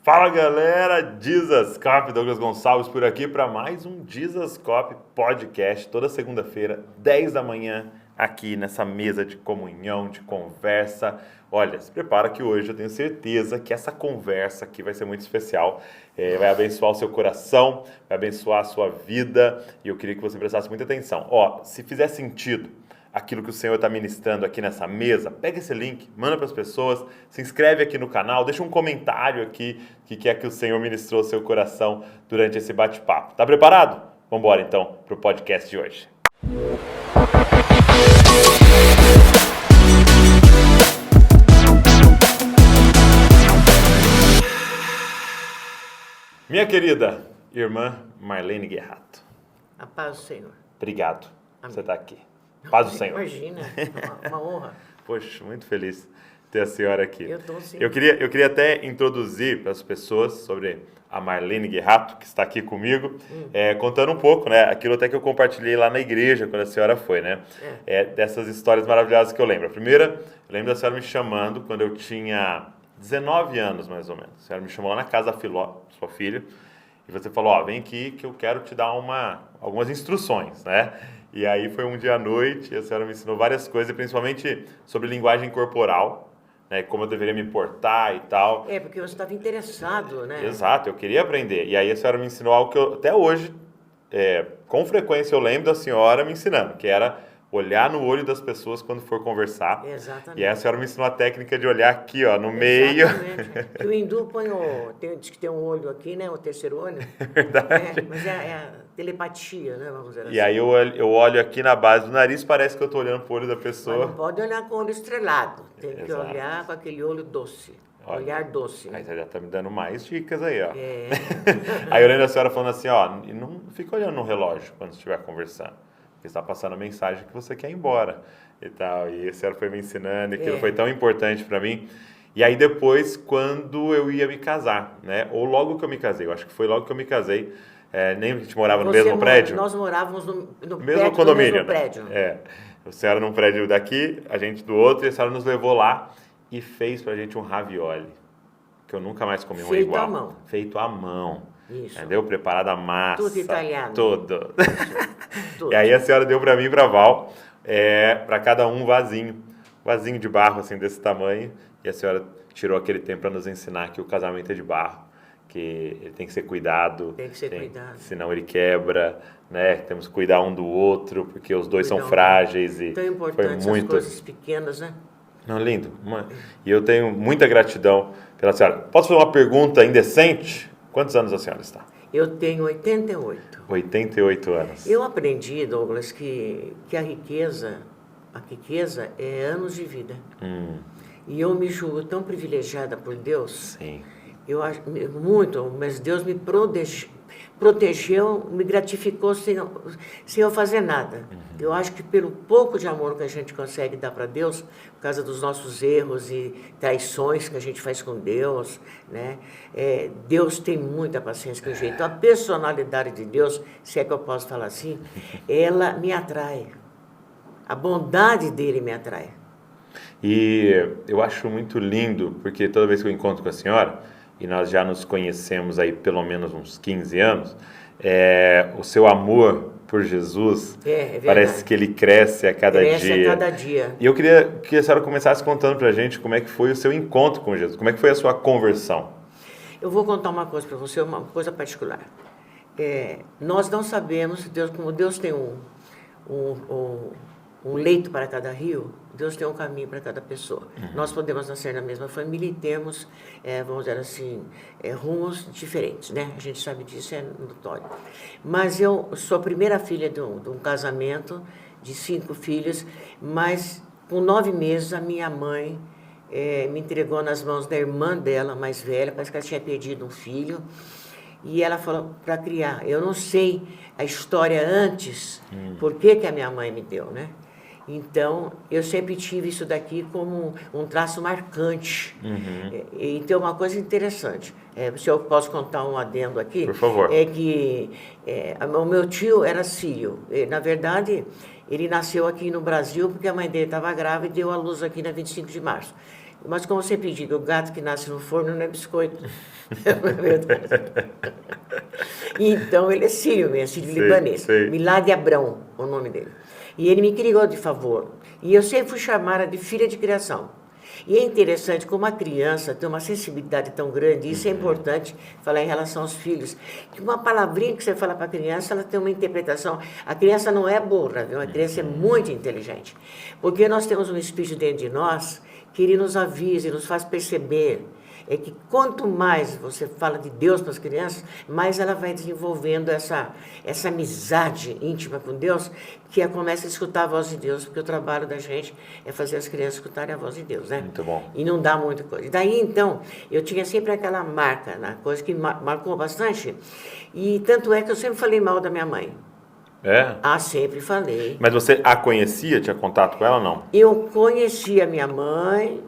Fala galera, Dizascope, Douglas Gonçalves por aqui para mais um Dizascope Podcast, toda segunda-feira, 10 da manhã, aqui nessa mesa de comunhão, de conversa. Olha, se prepara que hoje eu tenho certeza que essa conversa aqui vai ser muito especial, vai abençoar o seu coração, vai abençoar a sua vida e eu queria que você prestasse muita atenção. Se fizer sentido aquilo que o Senhor está ministrando aqui nessa mesa, pega esse link, manda para as pessoas, se inscreve aqui no canal, deixa um comentário aqui que é que o Senhor ministrou ao seu coração durante esse bate-papo. Tá preparado? Vamos embora então para o podcast de hoje. Minha querida irmã Marlene Guerrato. A paz do Senhor. Obrigado por Amém. você estar aqui. Paz do Senhor. Imagina, uma honra. Poxa, muito feliz ter a senhora aqui. Eu tô sim. Eu queria até introduzir para as pessoas sobre a Marlene Guerrato, que está aqui comigo, contando um pouco, né? Aquilo até que eu compartilhei lá na igreja quando a senhora foi, né? Dessas histórias maravilhosas que eu lembro. A primeira, eu lembro da senhora me chamando quando eu tinha 19 anos, mais ou menos. A senhora me chamou lá na casa da Filó, sua filha, e você falou, vem aqui que eu quero te dar algumas instruções, né? E aí foi um dia à noite, e a senhora me ensinou várias coisas, principalmente sobre linguagem corporal, né? Como eu deveria me portar e tal. Porque você estava interessado, né? Exato, eu queria aprender. E aí a senhora me ensinou algo que eu, até hoje, com frequência eu lembro da senhora me ensinando, que era olhar no olho das pessoas quando for conversar. Exatamente. E aí a senhora me ensinou a técnica de olhar aqui, no meio. Exatamente. Que o hindu diz que tem um olho aqui, né? O terceiro olho. Verdade. Mas é a telepatia, né? Vamos dizer assim. E aí eu olho aqui na base do nariz, parece que eu estou olhando pro olho da pessoa. Mas não pode olhar com o olho estrelado. Tem que Exato. olhar com aquele olho doce. Olha, olhar doce. Aí você já tá me dando mais dicas aí, ó. É. Aí eu lembro da senhora falando assim, e não fica olhando no relógio quando estiver conversando. Porque está passando a mensagem que você quer ir embora e tal. E a senhora foi me ensinando e aquilo foi tão importante para mim. E aí depois, quando eu ia me casar, né? Ou logo que eu me casei, eu acho que foi logo que eu me casei. Nem que a gente morava no mesmo prédio. Nós morávamos no mesmo condomínio. No mesmo prédio. A senhora num prédio daqui, a gente do outro, e a senhora nos levou lá e fez pra gente um ravioli, que eu nunca mais comi um igual. Feito à mão. Feito à mão. Isso. Entendeu? Preparada a massa. Tudo italiano. Tudo. Tudo. E aí a senhora deu pra mim e pra Val, pra cada um vasinho de barro assim desse tamanho, e a senhora tirou aquele tempo para nos ensinar que o casamento é de barro, que ele tem que ser cuidado. Tem que ser cuidado. Senão ele quebra, né? Temos que cuidar um do outro, porque os dois são frágeis. E tão importante as coisas pequenas, né? Não, lindo. E eu tenho muita gratidão pela senhora. Posso fazer uma pergunta indecente? Quantos anos a senhora está? Eu tenho 88. 88 anos. Eu aprendi, Douglas, que a riqueza é anos de vida. E eu me julgo tão privilegiada por Deus. Sim. Eu acho muito, mas Deus me protegeu, me gratificou sem eu fazer nada. Eu acho que pelo pouco de amor que a gente consegue dar para Deus, por causa dos nossos erros e traições que a gente faz com Deus, né? Deus tem muita paciência com o jeito. A personalidade de Deus, se é que eu posso falar assim, ela me atrai. A bondade dele me atrai. E eu acho muito lindo, porque toda vez que eu encontro com a senhora, e nós já nos conhecemos aí pelo menos uns 15 anos, o seu amor por Jesus parece que ele cresce a cada dia. Cresce a cada dia. E eu queria que a senhora começasse contando pra gente como é que foi o seu encontro com Jesus, como é que foi a sua conversão. Eu vou contar uma coisa para você, uma coisa particular. Nós não sabemos, como Deus tem um leito para cada rio, Deus tem um caminho para cada pessoa. Nós podemos nascer na mesma família e temos, vamos dizer assim, rumos diferentes, né? A gente sabe disso, é notório. Mas eu sou a primeira filha de um casamento de 5 filhos, mas com 9 meses a minha mãe me entregou nas mãos da irmã dela, mais velha, parece que ela tinha perdido um filho, e ela falou para criar. Eu não sei a história antes, por que a minha mãe me deu, né? Então, eu sempre tive isso daqui como um traço marcante. Então, uma coisa interessante, se eu posso contar um adendo aqui, por favor. É que o meu tio era sírio. Na verdade, ele nasceu aqui no Brasil porque a mãe dele estava grávida e deu à luz aqui na 25 de março. Mas como você pediu, o gato que nasce no forno não é biscoito. É verdade. Então, ele é sírio mesmo, sírio-libanês. Sei. Milad Abrão, o nome dele. E ele me criou de favor. E eu sempre fui chamada de filha de criação. E é interessante como a criança tem uma sensibilidade tão grande, e isso é importante falar em relação aos filhos, que uma palavrinha que você fala para a criança, ela tem uma interpretação. A criança não é burra, viu? A criança é muito inteligente. Porque nós temos um espírito dentro de nós que ele nos avisa e nos faz perceber é que quanto mais você fala de Deus para as crianças, mais ela vai desenvolvendo essa amizade íntima com Deus, que ela começa a escutar a voz de Deus, porque o trabalho da gente é fazer as crianças escutarem a voz de Deus, né? Muito bom. E não dá muita coisa. E daí, então, eu tinha sempre aquela marca, né? Coisa que marcou bastante, e tanto é que eu sempre falei mal da minha mãe. É? Ah, sempre falei. Mas você a conhecia, tinha contato com ela ou não? Eu conhecia minha mãe,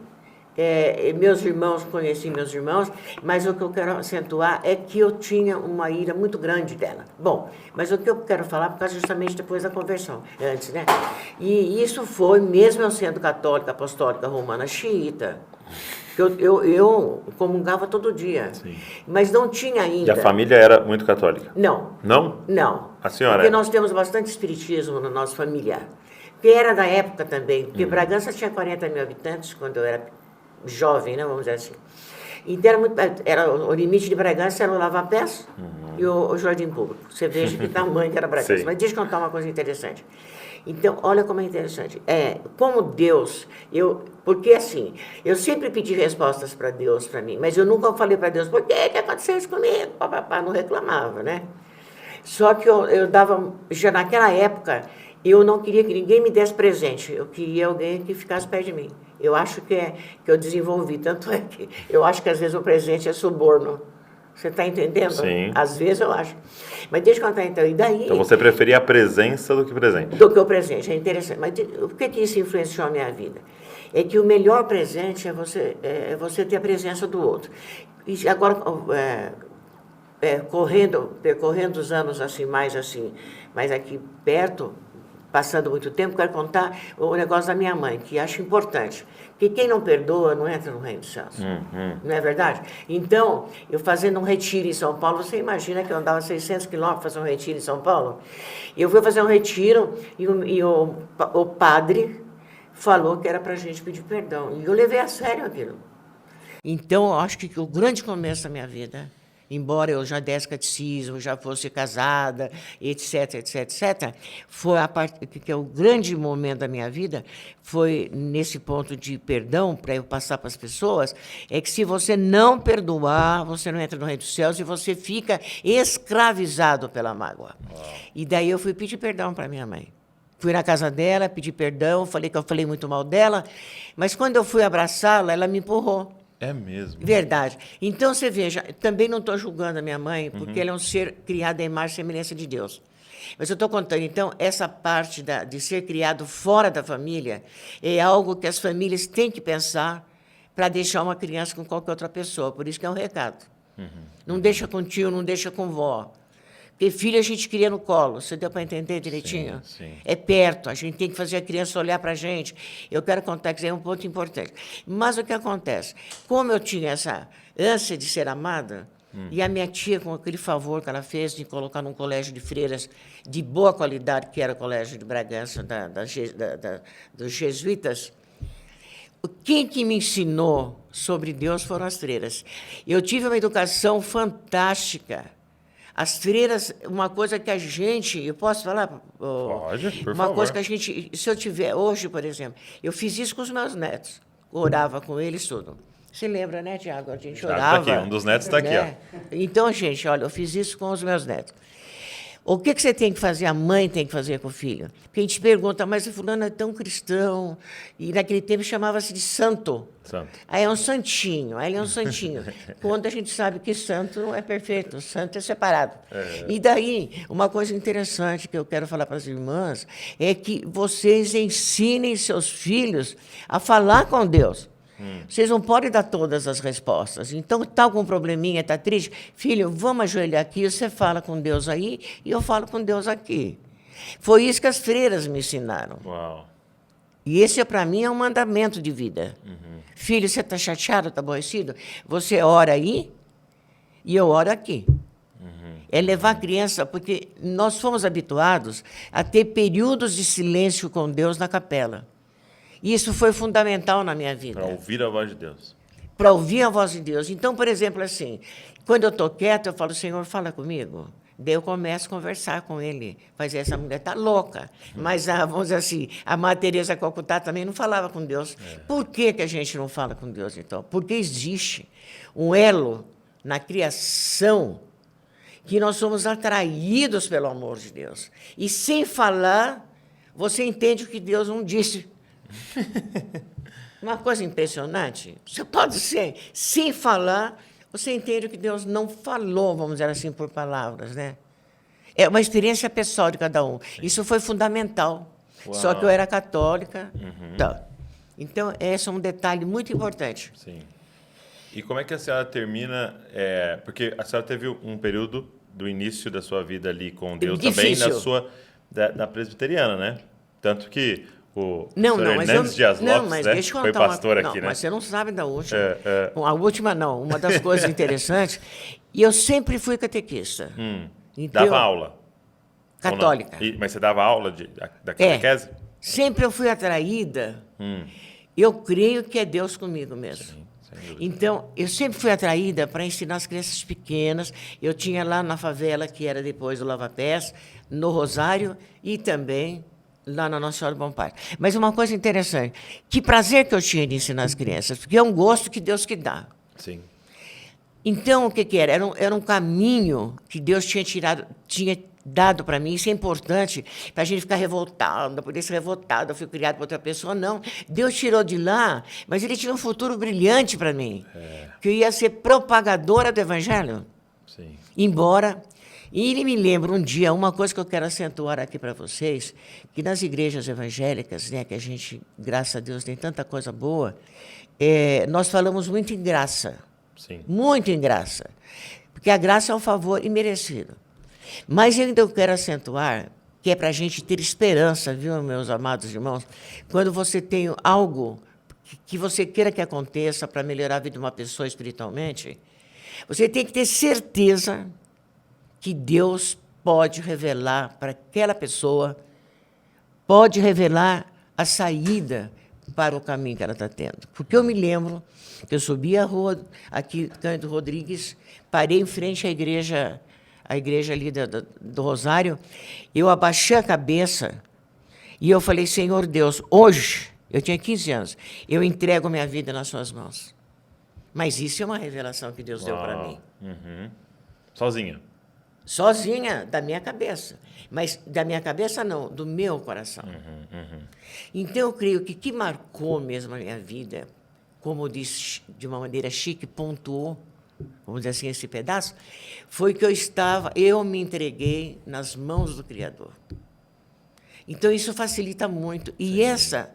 meus irmãos, conheci meus irmãos, mas o que eu quero acentuar é que eu tinha uma ira muito grande dela. Bom, mas o que eu quero falar, por causa justamente depois da conversão, antes, né? E isso foi, mesmo eu sendo católica, apostólica, romana, xiita, eu comungava todo dia. Sim. Mas não tinha ainda... E a família era muito católica? Não. Não? Não. A senhora Porque é? nós temos bastante espiritismo no nosso familiar. Que era da época também, porque Bragança tinha 40 mil habitantes quando eu era jovem, né, vamos dizer assim. Então, o limite de Bragança era o Lava-Pés e o Jardim Público. Você veja que tamanho que era Bragança. Sim. Mas deixa eu contar uma coisa interessante. Então, olha como é interessante. Como Deus, porque assim, eu sempre pedi respostas para Deus, para mim, mas eu nunca falei para Deus, por que aconteceu isso comigo? Papapá, não reclamava, né? Só que eu dava, já naquela época, eu não queria que ninguém me desse presente, eu queria alguém que ficasse perto de mim. Eu acho que eu desenvolvi, tanto é que eu acho que às vezes o presente é suborno. Você está entendendo? Sim. Às vezes eu acho. Mas deixa eu contar então, e daí... Então você preferia a presença do que o presente? Do que o presente, é interessante. Mas por que isso influenciou a minha vida? É que o melhor presente é você ter a presença do outro. E agora, percorrendo os anos assim, mais aqui perto, passando muito tempo, quero contar o negócio da minha mãe, que acho importante. Porque quem não perdoa não entra no reino dos céus. Não é verdade? Então, eu fazendo um retiro em São Paulo, você imagina que eu andava 600 quilômetros para fazer um retiro em São Paulo? Eu fui fazer um retiro e o padre falou que era para a gente pedir perdão. E eu levei a sério aquilo. Então, eu acho que o grande começo da minha vida, embora eu já desse catecismo, já fosse casada, etc, foi a parte que é o grande momento da minha vida, foi nesse ponto de perdão, para eu passar para as pessoas, é que se você não perdoar, você não entra no reino dos céus e você fica escravizado pela mágoa. E daí eu fui pedir perdão para minha mãe. Fui na casa dela, pedi perdão, falei que eu falei muito mal dela, mas quando eu fui abraçá-la, ela me empurrou. É mesmo? Verdade. Então, você veja, também não estou julgando a minha mãe, porque ela é um ser criado à imagem e semelhança de Deus. Mas eu estou contando, então, essa parte de ser criado fora da família é algo que as famílias têm que pensar para deixar uma criança com qualquer outra pessoa. Por isso que é um recado. Não deixa com tio, não deixa com vó. Porque filho a gente cria no colo, você deu para entender direitinho? Sim. É perto, a gente tem que fazer a criança olhar para a gente. Eu quero contar que isso é um ponto importante. Mas o que acontece? Como eu tinha essa ânsia de ser amada, e a minha tia, com aquele favor que ela fez de colocar num colégio de freiras de boa qualidade, que era o colégio de Bragança, dos jesuítas, quem que me ensinou sobre Deus foram as freiras. Eu tive uma educação fantástica. As freiras, uma coisa que a gente... Eu posso falar? Pode, por uma favor. coisa que a gente... Se eu tiver... Hoje, por exemplo, eu fiz isso com os meus netos. Orava com eles, tudo. Você lembra, né, Tiago? A gente orava. Está aqui, um dos netos está aqui, né? Então, gente, olha, eu fiz isso com os meus netos. O que você tem que fazer, a mãe tem que fazer com o filho? Porque a gente pergunta, mas o fulano é tão cristão, e naquele tempo chamava-se de santo. Santo. Aí é um santinho, aí ele é um santinho. Quando a gente sabe que santo não é perfeito, santo é separado. E daí, uma coisa interessante que eu quero falar para as irmãs é que vocês ensinem seus filhos a falar com Deus. Vocês não podem dar todas as respostas. Então, está algum probleminha, está triste? Filho, vamos ajoelhar aqui, você fala com Deus aí e eu falo com Deus aqui. Foi isso que as freiras me ensinaram. Uau. E esse, para mim, é um mandamento de vida. Filho, você está chateado, está aborrecido? Você ora aí e eu oro aqui. É levar a criança, porque nós fomos habituados a ter períodos de silêncio com Deus na capela. E isso foi fundamental na minha vida. Para ouvir a voz de Deus. Para ouvir a voz de Deus. Então, por exemplo, assim, quando eu estou quieta, eu falo, Senhor, fala comigo. Daí eu começo a conversar com ele. Mas essa mulher está louca. Mas, vamos dizer assim, a Madre Teresa Calcutá também não falava com Deus. Por que a gente não fala com Deus, então? Porque existe um elo na criação que nós somos atraídos pelo amor de Deus. E sem falar, você entende o que Deus não disse. Uma coisa impressionante. Você pode ser, sem falar, você entende o que Deus não falou, vamos dizer assim, por palavras, né? É uma experiência pessoal de cada um. Sim. Isso foi fundamental. Uau. Só que eu era católica. Tá. Então, esse é um detalhe muito importante. Sim. E como é que a senhora termina? Porque a senhora teve um período do início da sua vida ali com Deus difícil. Também da presbiteriana, né? Tanto que o Não, Hernandes Dias Lopes, mas né? deixa eu Foi contar pastor uma, aqui, não, né? Mas você não sabe da última. A última não, uma das coisas interessantes. E eu sempre fui catequista. Então, dava aula? Católica. Mas você dava aula da catequese? Sempre eu fui atraída. Eu creio que é Deus comigo mesmo. Sim. Então, eu sempre fui atraída para ensinar as crianças pequenas. Eu tinha lá na favela, que era depois do Lava Pés, no Rosário, e também lá na Nossa Senhora do Bom Pai. Mas uma coisa interessante, que prazer que eu tinha de ensinar as crianças, porque é um gosto que Deus que dá. Sim. Então, o que era? Era um caminho que Deus tinha dado para mim. Isso é importante para a gente ficar revoltado, poder ser revoltado, eu fui criado por outra pessoa. Não, Deus tirou de lá, mas Ele tinha um futuro brilhante para mim, que eu ia ser propagadora do Evangelho. Sim. Embora... E ele me lembra um dia, uma coisa que eu quero acentuar aqui para vocês, que nas igrejas evangélicas, né, que a gente, graças a Deus, tem tanta coisa boa, nós falamos muito em graça. Sim. Muito em graça. Porque a graça é um favor imerecido. Mas ainda eu quero acentuar que é para a gente ter esperança, viu, meus amados irmãos? Quando você tem algo que você queira que aconteça para melhorar a vida de uma pessoa espiritualmente, você tem que ter certeza que Deus pode revelar para aquela pessoa, pode revelar a saída para o caminho que ela está tendo. Porque eu me lembro que eu subi a rua, aqui, Cândido Rodrigues, parei em frente à igreja ali do Rosário, eu abaixei a cabeça e eu falei, Senhor Deus, hoje, eu tinha 15 anos, eu entrego minha vida nas suas mãos. Mas isso é uma revelação que Deus deu para mim. Sozinha? Sozinha, da minha cabeça. Mas da minha cabeça, não, do meu coração. Então, eu creio que o que marcou mesmo a minha vida, como disse de uma maneira chique, pontuou, vamos dizer assim, esse pedaço, foi que eu me entreguei nas mãos do Criador. Então, isso facilita muito. E essa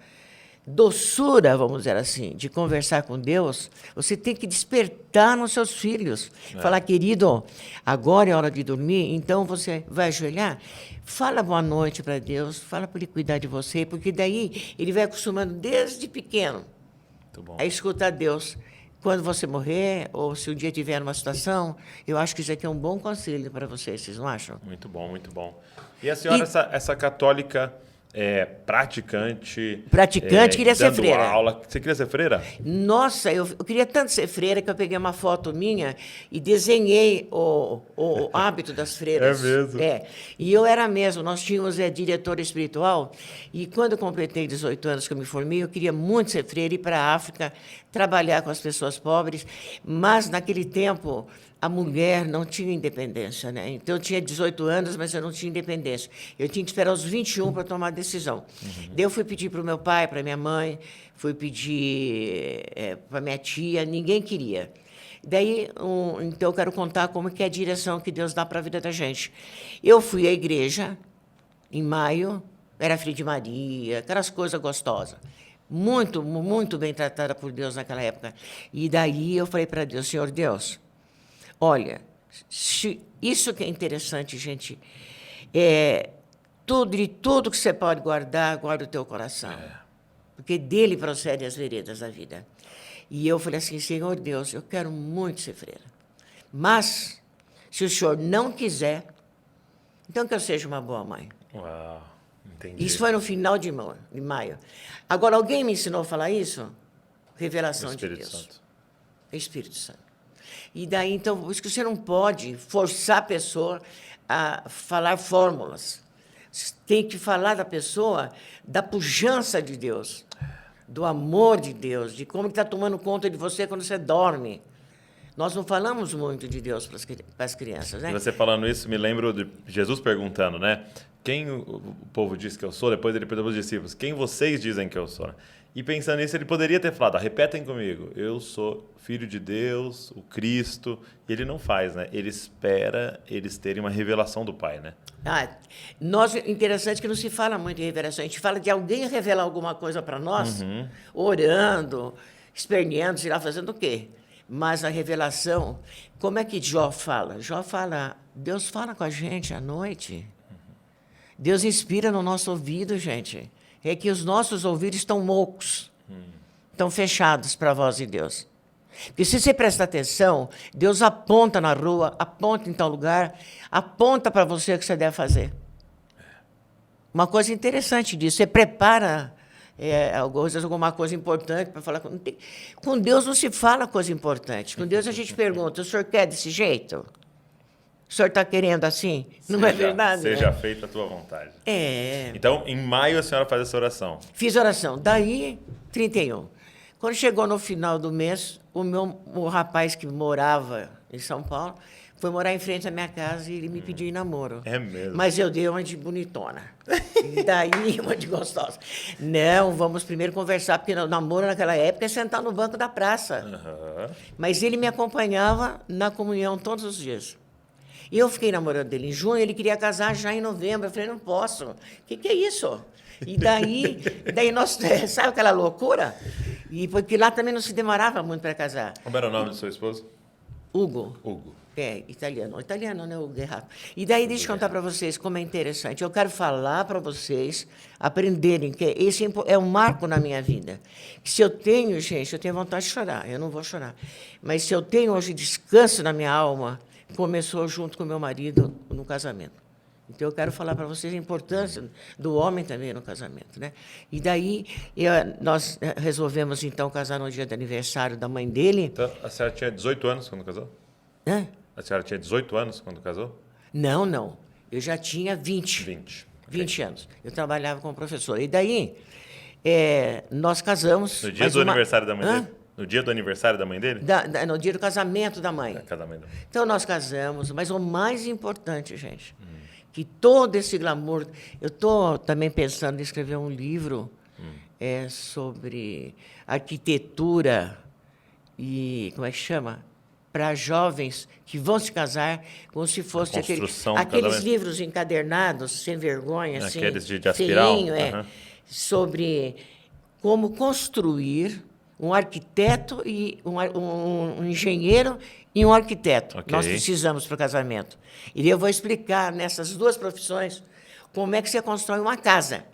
doçura, vamos dizer assim, de conversar com Deus, você tem que despertar nos seus filhos. Falar, querido, agora é hora de dormir, então você vai ajoelhar, fala boa noite para Deus, fala para Ele cuidar de você, porque daí ele vai acostumando desde pequeno a escutar Deus. Quando você morrer, ou se um dia tiver uma situação, eu acho que isso aqui é um bom conselho para vocês, vocês não acham? Muito bom, muito bom. E a senhora, essa católica... praticante, queria ser freira. Aula. Você queria ser freira? Nossa, eu queria tanto ser freira que eu peguei uma foto minha e desenhei o hábito das freiras. É mesmo? E eu era mesmo, nós tínhamos diretora espiritual, e quando eu completei 18 anos que eu me formei, eu queria muito ser freira, ir para a África, trabalhar com as pessoas pobres, mas naquele tempo a mulher não tinha independência, né? Então, eu tinha 18 anos, mas eu não tinha independência. Eu tinha que esperar os 21 para tomar a decisão. Daí eu fui pedir para o meu pai, para minha mãe, fui pedir para minha tia, ninguém queria. Daí, então, eu quero contar como que é a direção que Deus dá para a vida da gente. Eu fui à igreja, em maio, era filha de Maria, aquelas coisas gostosas. Muito, muito bem tratada por Deus naquela época. E daí eu falei para Deus, Senhor Deus, olha, isso que é interessante, gente, de tudo que você pode guardar, guarda o teu coração. porque dele procedem as veredas da vida. E eu falei assim, Senhor Deus, eu quero muito ser freira. Mas, se o senhor não quiser, então que eu seja uma boa mãe. Uau, entendi. Isso foi no final de maio. Agora, alguém me ensinou a falar isso? Revelação de Deus. Santo. Espírito Santo. E daí, então, por isso que você não pode forçar a pessoa a falar fórmulas. Você tem que falar da pessoa, da pujança de Deus, do amor de Deus, de como está tomando conta de você quando você dorme. Nós não falamos muito de Deus para as crianças, né? E você falando isso, me lembro de Jesus perguntando, né? Quem o povo diz que eu sou? Depois ele perguntou aos discípulos, quem vocês dizem que eu sou? E pensando nisso, ele poderia ter falado, repetem comigo, eu sou filho de Deus, o Cristo. E ele não faz, né? Ele espera eles terem uma revelação do Pai, né? Interessante que não se fala muito em revelação. A gente fala de alguém revelar alguma coisa para nós, orando, esperneando, sei lá, fazendo o quê? Mas a revelação, como é que Jó fala? Jó fala, Deus fala com a gente à noite. Deus inspira no nosso ouvido, gente. É que os nossos ouvidos estão moucos, estão fechados para a voz de Deus. Porque se você prestar atenção, Deus aponta na rua, aponta em tal lugar, aponta para você o que você deve fazer. Uma coisa interessante disso, você prepara alguma coisa importante para falar. Com Deus não se fala coisa importante. Com Deus a gente pergunta, o senhor quer desse jeito? O senhor está querendo assim? Não é verdade? Seja feita a tua vontade. Então, em maio, a senhora faz essa oração. Fiz oração. Daí, 31. Quando chegou no final do mês, o rapaz que morava em São Paulo foi morar em frente à minha casa e ele me pediu em namoro. É mesmo? Mas eu dei uma de bonitona. E daí, uma de gostosa. Não, vamos primeiro conversar, porque o namoro naquela época é sentar no banco da praça. Mas ele me acompanhava na comunhão todos os dias. E eu fiquei namorando dele em junho, ele queria casar já em novembro. Eu falei, não posso. O que é isso? E daí nós, sabe aquela loucura? E porque lá também não se demorava muito para casar. Como era o nome do seu esposo? Hugo. Hugo. Italiano. Italiano, né? O Guerra. E daí, deixa eu contar para vocês como é interessante. Eu quero falar para vocês aprenderem que esse é um marco na minha vida. Se eu tenho, gente, eu tenho vontade de chorar. Eu não vou chorar. Mas se eu tenho hoje descanso na minha alma, começou junto com meu marido no casamento. Então, eu quero falar para vocês a importância do homem também no casamento, né? E daí, nós resolvemos, então, casar no dia do aniversário da mãe dele. Então, a senhora tinha 18 anos quando casou? Hã? A senhora tinha 18 anos quando casou? Não. Eu já tinha 20. 20 anos. Eu trabalhava como professora. E daí, nós casamos... No dia do aniversário da mãe dele? No dia do aniversário da mãe dele? No dia do casamento da mãe. Casamento. Então, nós casamos, mas o mais importante, gente, que todo esse glamour... Eu estou também pensando em escrever um livro sobre arquitetura e... Como é que chama? Para jovens que vão se casar como se fosse aqueles livros encadernados, sem vergonha, assim, aqueles de aspiral. Feinho, sobre como construir um arquiteto e um engenheiro e um arquiteto. Okay. Nós precisamos para o casamento. E eu vou explicar nessas duas profissões como é que você constrói uma casa.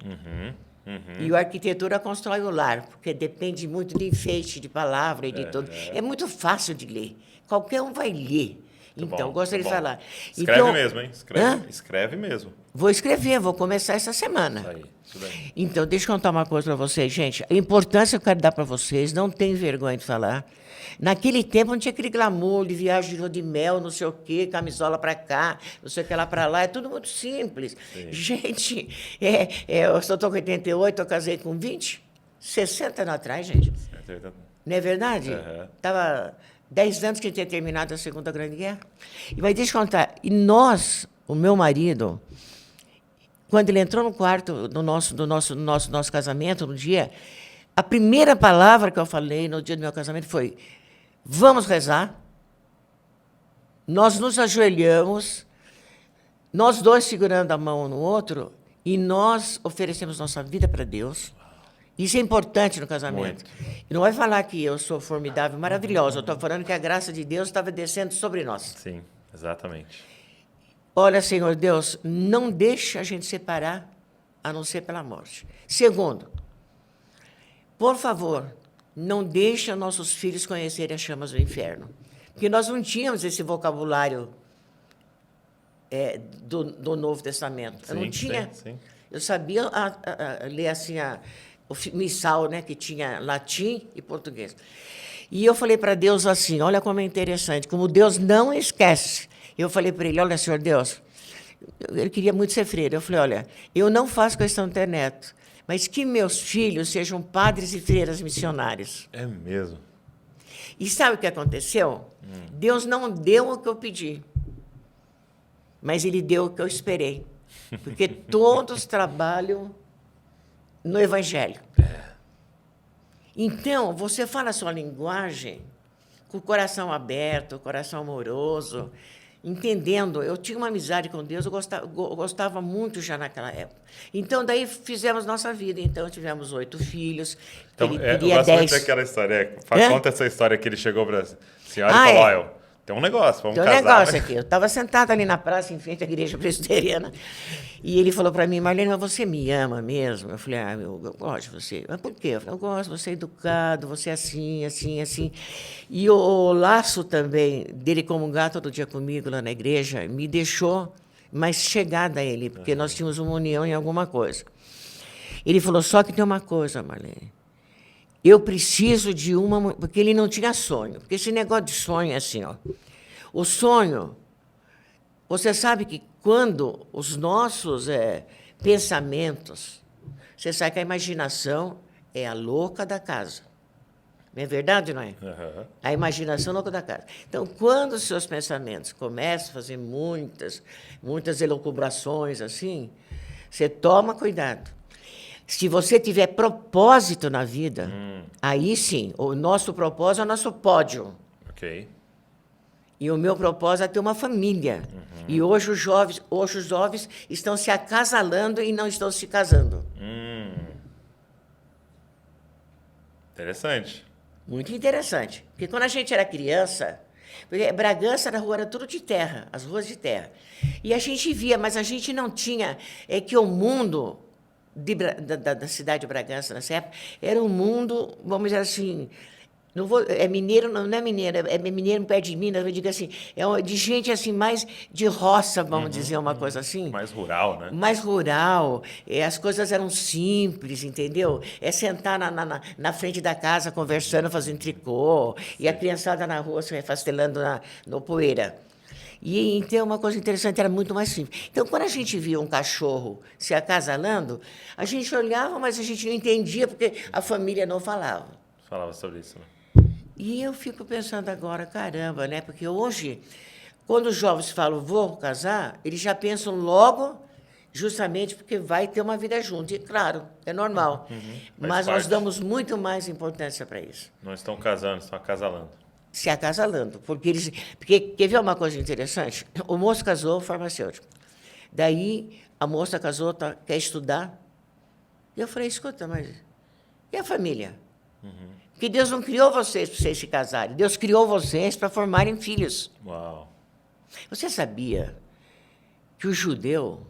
E a arquitetura constrói o lar, porque depende muito de enfeite, de palavra e de tudo. É muito fácil de ler. Qualquer um vai ler. Então, gostaria de falar. Escreve mesmo, hein? Escreve mesmo. Vou escrever, vou começar essa semana. Isso daí. Então, deixa eu contar uma coisa para vocês, gente. A importância que eu quero dar para vocês, não tem vergonha de falar. Naquele tempo não tinha aquele glamour de viagem de lua de mel, não sei o quê, camisola para cá, não sei o que lá para lá. É tudo muito simples. Sim. Gente, eu estou com 88, eu casei com 20, 60 anos atrás, gente. Não é verdade? Estava 10 anos que tinha terminado a Segunda Grande Guerra. Mas deixa eu contar. E nós, o meu marido, quando ele entrou no quarto do nosso casamento, no dia, a primeira palavra que eu falei no dia do meu casamento foi: vamos rezar. Nós nos ajoelhamos, nós dois segurando a mão um no outro, e nós oferecemos nossa vida para Deus. Isso é importante no casamento. E não vai falar que eu sou formidável, maravilhosa. Eu estou falando que a graça de Deus estava descendo sobre nós. Sim, exatamente. Olha, Senhor Deus, não deixa a gente separar, a não ser pela morte. Segundo, por favor, não deixe nossos filhos conhecerem as chamas do inferno. Porque nós não tínhamos esse vocabulário do Novo Testamento. Eu não tinha. Sim. Eu sabia ler assim o missal, né, que tinha latim e português. E eu falei para Deus assim, olha como é interessante, como Deus não esquece. Eu falei para ele, olha, Senhor Deus, ele queria muito ser freira. Eu falei, olha, eu não faço questão de ter neto, mas que meus filhos sejam padres e freiras missionários. É mesmo. E sabe o que aconteceu? Deus não deu o que eu pedi, mas Ele deu o que eu esperei. Porque todos trabalham no Evangelho. Então, você fala a sua linguagem com o coração aberto, o coração amoroso, entendendo. Eu tinha uma amizade com Deus, eu gostava muito já naquela época. Então, daí fizemos nossa vida. Então, tivemos 8 filhos. Então, ele eu queria gosto 10. muito daquela história. Conta essa história que ele chegou para a senhora e falou, olha, tem um negócio, vamos casar. Tem um negócio aqui. Eu estava sentada ali na praça, em frente à igreja presbiteriana, e ele falou para mim, Marlene, mas você me ama mesmo? Eu falei, eu gosto de você. Mas por quê? Eu falei, eu gosto, você é educado, você é assim, assim, assim. E o laço também dele comungar todo dia comigo lá na igreja me deixou mais chegada a ele, porque nós tínhamos uma união em alguma coisa. Ele falou, só que tem uma coisa, Marlene. Eu preciso de uma... Porque ele não tinha sonho. Porque esse negócio de sonho é assim, ó. O sonho... Você sabe que quando os nossos pensamentos... Você sabe que a imaginação é a louca da casa. Não é verdade, não é? Uhum. A imaginação é a louca da casa. Então, quando os seus pensamentos começam a fazer muitas elucubrações assim, você toma cuidado. Se você tiver propósito na vida, aí sim, o nosso propósito é o nosso pódio. Ok. E o meu propósito é ter uma família. E hoje os jovens estão se acasalando e não estão se casando. Interessante. Muito interessante. Porque quando a gente era criança, porque Bragança, na rua, era tudo de terra, as ruas de terra. E a gente via, mas a gente não tinha que o mundo... da cidade de Bragança, nessa época, era um mundo, vamos dizer assim, mineiro, não é mineiro, é mineiro perto de Minas, eu digo assim, de gente assim, mais de roça, vamos dizer, uma coisa assim. Mais rural, né? Mais rural, as coisas eram simples, entendeu? Sentar na frente da casa, conversando, fazendo tricô, e a criançada na rua se refastelando no poeira. E, então, uma coisa interessante, era muito mais simples. Então, quando a gente via um cachorro se acasalando, a gente olhava, mas a gente não entendia, porque a família não falava. Falava sobre isso, né? E eu fico pensando agora, caramba, né? Porque hoje, quando os jovens falam, vou casar, eles já pensam logo, justamente porque vai ter uma vida junto. E, claro, é normal. Mas nós damos muito mais importância para isso. Não estão casando, estão acasalando. Se acasalando, porque quer ver uma coisa interessante? O moço casou, farmacêutico. Daí, a moça casou, quer estudar. E eu falei, escuta, mas e a família? Porque Deus não criou vocês para vocês se casarem. Deus criou vocês para formarem filhos. Uau. Você sabia que o judeu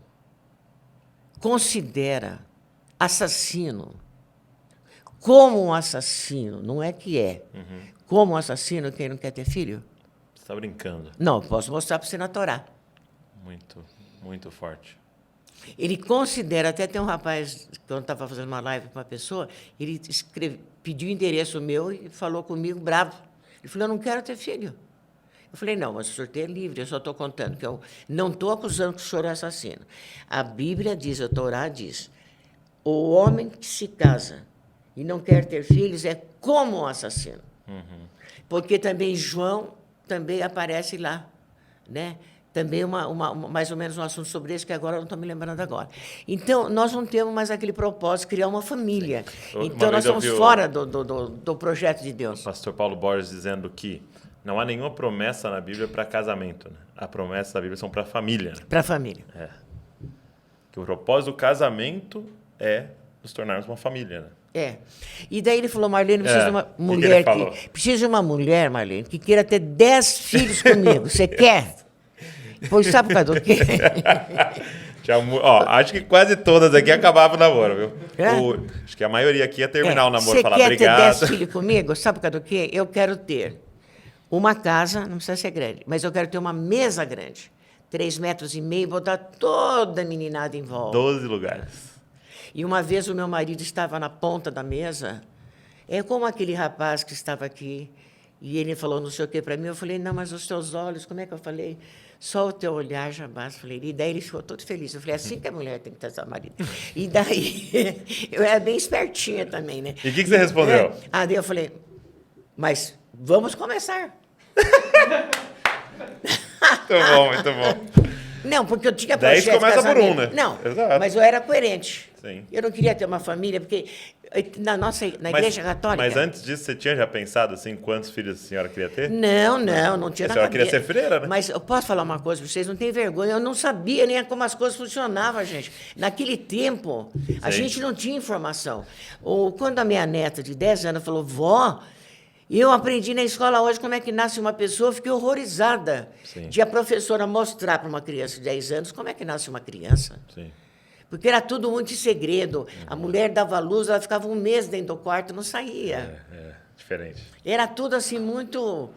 considera assassino como um assassino, não é que é, como um assassino quem não quer ter filho? Você está brincando. Não, posso mostrar para você na Torá. Muito, muito forte. Ele considera, até tem um rapaz, quando estava fazendo uma live com uma pessoa, ele pediu o endereço meu e falou comigo, bravo. Ele falou, eu não quero ter filho. Eu falei, não, mas o senhor é livre, eu só estou contando que eu não estou acusando que o senhor é assassino. A Bíblia diz, a Torá diz, o homem que se casa e não quer ter filhos é como um assassino. Porque também João também aparece lá, né? Também mais ou menos um assunto sobre isso, que agora eu não estou me lembrando agora. Então, nós não temos mais aquele propósito de criar uma família. Então, nós estamos fora do projeto de Deus. O pastor Paulo Borges dizendo que não há nenhuma promessa na Bíblia para casamento. Né? A promessa da Bíblia são para família. Né? Para a família. Que o propósito do casamento é nos tornarmos uma família. Né? E daí ele falou, Marlene, precisa de uma mulher precisa de uma mulher, Marlene, que queira ter 10 filhos comigo. Você quer? Pois sabe por causa do quê? Acho que quase todas aqui acabavam o namoro, viu? É? Acho que a maioria aqui ia terminar o namoro Você e falar quer obrigado. ter 10 filhos comigo? Sabe por causa do quê? Eu quero ter uma casa, não precisa ser grande, mas eu quero ter uma mesa grande. 3,5 metros, botar toda a meninada em volta. 12 lugares. E uma vez o meu marido estava na ponta da mesa, como aquele rapaz que estava aqui, e ele falou não sei o que para mim, eu falei, não, mas os teus olhos, como é que eu falei? Só o teu olhar já basta. E daí ele ficou todo feliz. Eu falei, assim que a mulher tem que ter seu marido. E daí, eu era bem espertinha também, né? E o que você respondeu? Daí eu falei, mas vamos começar. Muito bom, muito bom. Não, porque eu tinha 10 projeto de começa por casamento. um, né? Não, Exato. mas eu era coerente. Sim. Eu não queria ter uma família, porque na Igreja Católica... Mas antes disso, você tinha já pensado assim, quantos filhos a senhora queria ter? Não tinha A senhora queria ser freira, né? Mas eu posso falar uma coisa para vocês, não tem vergonha, eu não sabia nem como as coisas funcionavam, gente. Naquele tempo, a gente não tinha informação. Quando a minha neta de 10 anos falou, vó, eu aprendi na escola hoje como é que nasce uma pessoa, eu fiquei horrorizada de a professora mostrar para uma criança de 10 anos como é que nasce uma criança. Sim. Porque era tudo muito em segredo. A mulher dava luz, ela ficava um mês dentro do quarto, não saía. Diferente. Era tudo assim muito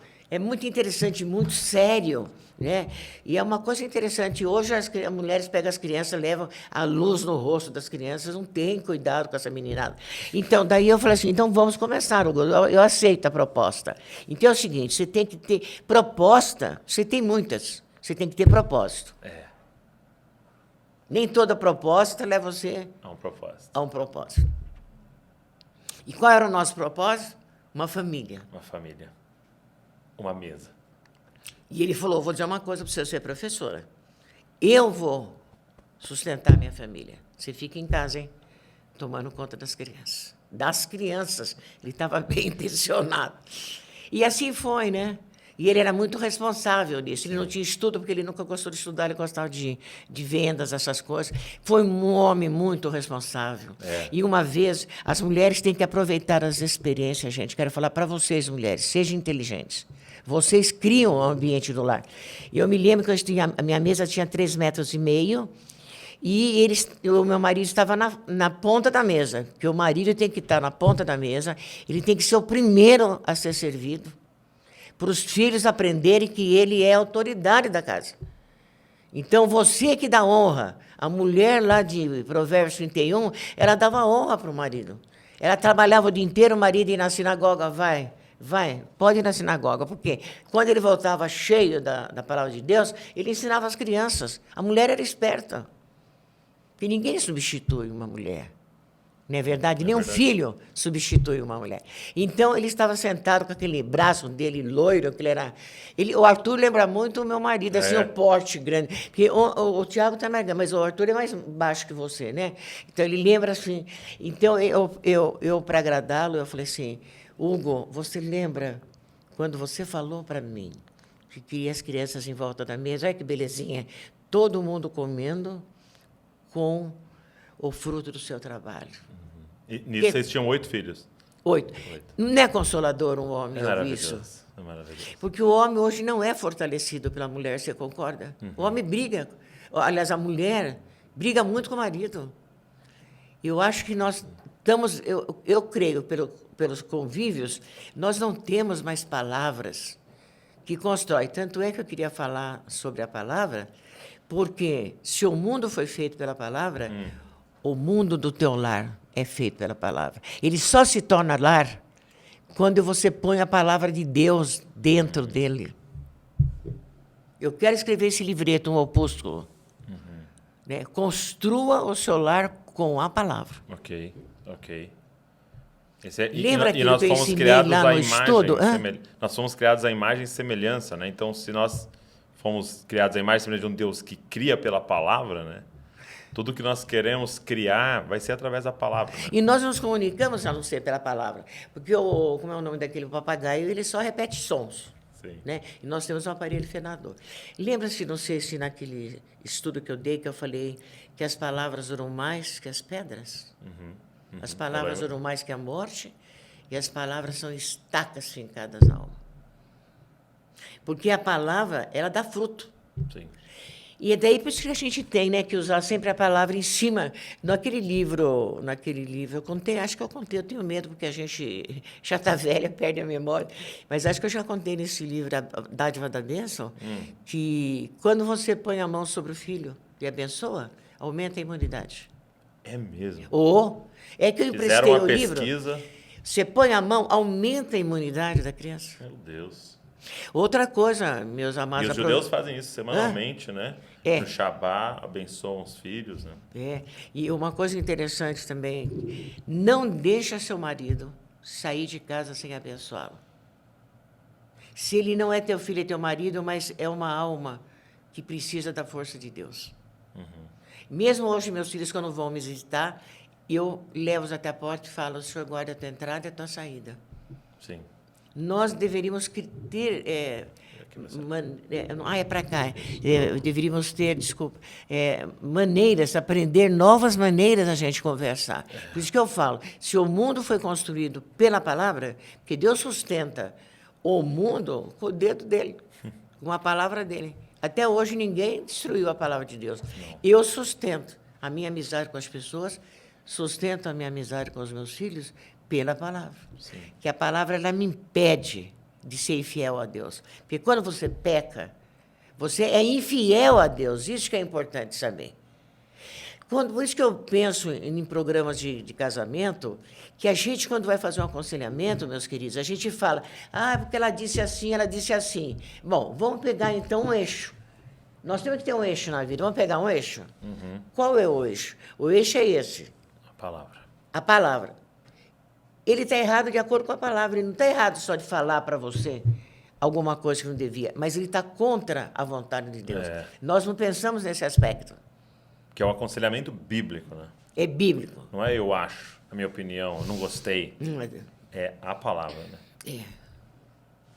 interessante, muito sério, né? E é uma coisa interessante. Hoje as mulheres pegam as crianças, levam a luz no rosto das crianças, não tem cuidado com essa meninada. Então, daí eu falei assim, então vamos começar, Hugo. Eu aceito a proposta. Então é o seguinte, você tem que ter proposta, você tem muitas, você tem que ter propósito. Nem toda proposta leva você a um propósito. E qual era o nosso propósito? Uma família. Uma família. Uma mesa. E ele falou, vou dizer uma coisa para você é professora. Eu vou sustentar minha família. Você fica em casa, hein? Tomando conta das crianças. Das crianças. Ele estava bem intencionado. E assim foi, né? E ele era muito responsável nisso. Ele não tinha estudo, porque ele nunca gostou de estudar, ele gostava de vendas, essas coisas. Foi um homem muito responsável. E uma vez, as mulheres têm que aproveitar as experiências, gente. Quero falar para vocês, mulheres, sejam inteligentes. Vocês criam o ambiente do lar. Eu me lembro que a minha mesa tinha 3,5 metros, e o meu marido estava na ponta da mesa, porque o marido tem que estar na ponta da mesa, ele tem que ser o primeiro a ser servido, para os filhos aprenderem que ele é a autoridade da casa. Então, você que dá honra. A mulher lá de Provérbios 31, ela dava honra para o marido. Ela trabalhava o dia inteiro, o marido ia na sinagoga, vai, pode ir na sinagoga. Por quê? Quando ele voltava cheio da palavra de Deus, ele ensinava as crianças. A mulher era esperta. Porque ninguém substitui uma mulher. Não é verdade? Nem um filho substitui uma mulher. Então, ele estava sentado com aquele braço dele loiro, que ele era... o Arthur lembra muito o meu marido, assim, o porte grande. Porque o Tiago está mais grande, mas o Arthur é mais baixo que você, né? Então, ele lembra assim... Então, eu para agradá-lo, eu falei assim, Hugo, você lembra quando você falou para mim que queria as crianças em volta da mesa? Olha que belezinha. Todo mundo comendo com o fruto do seu trabalho. E nisso vocês tinham 8 filhos? 8. Não é consolador um homem ouvir isso? É maravilhoso. Porque o homem hoje não é fortalecido pela mulher, você concorda? O homem briga. Aliás, a mulher briga muito com o marido. Eu acho que nós estamos... Eu creio, pelos convívios, nós não temos mais palavras que constroem. Tanto é que eu queria falar sobre a palavra, porque se o mundo foi feito pela palavra, o mundo do teu lar é feito pela palavra. Ele só se torna lar quando você põe a palavra de Deus dentro dele. Eu quero escrever esse livreto, um opúsculo. Né? Construa o seu lar com a palavra. Ok. Lembra que nós eu fomos ensinei criados lá à no estudo? Nós fomos criados à imagem e semelhança, né? Então, se nós fomos criados à imagem e semelhança de um Deus que cria pela palavra, né? Tudo que nós queremos criar vai ser através da palavra. Né? E nós nos comunicamos a não ser pela palavra. Porque, como é o nome daquele papagaio, ele só repete sons. Sim. Né? E nós temos um aparelho fenador. Lembra-se, não sei se naquele estudo que eu dei, que eu falei que as palavras duram mais que as pedras? As palavras duram mais que a morte, e as palavras são estacas fincadas na alma. Porque a palavra, ela dá fruto. Sim. E é daí por isso que a gente tem, né, que usar sempre a palavra em cima. Naquele livro, eu contei, acho que eu contei, eu tenho medo porque a gente já está velha, perde a memória, mas acho que eu já contei nesse livro, A Dádiva da Bênção, que quando você põe a mão sobre o filho e abençoa, aumenta a imunidade. É mesmo. Ou, é que eu Fizeram emprestei uma o livro, pesquisa. você põe a mão, aumenta a imunidade da criança. Meu Deus. Outra coisa, meus amados... E os judeus fazem isso semanalmente, né? É. No Shabá, abençoam os filhos, né? É, e uma coisa interessante também, não deixa seu marido sair de casa sem abençoá-lo. Se ele não é teu filho, é teu marido, mas é uma alma que precisa da força de Deus. Mesmo hoje, meus filhos, quando vão me visitar, eu levo-os até a porta e falo, o senhor guarda a tua entrada e a tua saída. Sim. Nós deveríamos ter... é para cá. Deveríamos ter, desculpa, maneiras, aprender novas maneiras da gente conversar. Por isso que eu falo, se o mundo foi construído pela palavra, porque Deus sustenta o mundo com o dedo dele, com a palavra dele. Até hoje ninguém destruiu a palavra de Deus. Não. Eu sustento a minha amizade com as pessoas, sustento a minha amizade com os meus filhos pela palavra. Sim. Que a palavra ela me impede de ser infiel a Deus. Porque quando você peca, você é infiel a Deus. Isso que é importante saber. Por isso que eu penso em programas de casamento, que a gente, quando vai fazer um aconselhamento, meus queridos, a gente fala, porque ela disse assim, ela disse assim. Bom, vamos pegar, então, um eixo. Nós temos que ter um eixo na vida. Vamos pegar um eixo? Qual é o eixo? O eixo é esse. A palavra. A palavra. Ele está errado de acordo com a palavra. Ele não está errado só de falar para você alguma coisa que não devia, mas ele está contra a vontade de Deus. Nós não pensamos nesse aspecto. Que é um aconselhamento bíblico, né? É bíblico. Não é eu acho, a minha opinião, eu não gostei. Não é. É a palavra, né? É.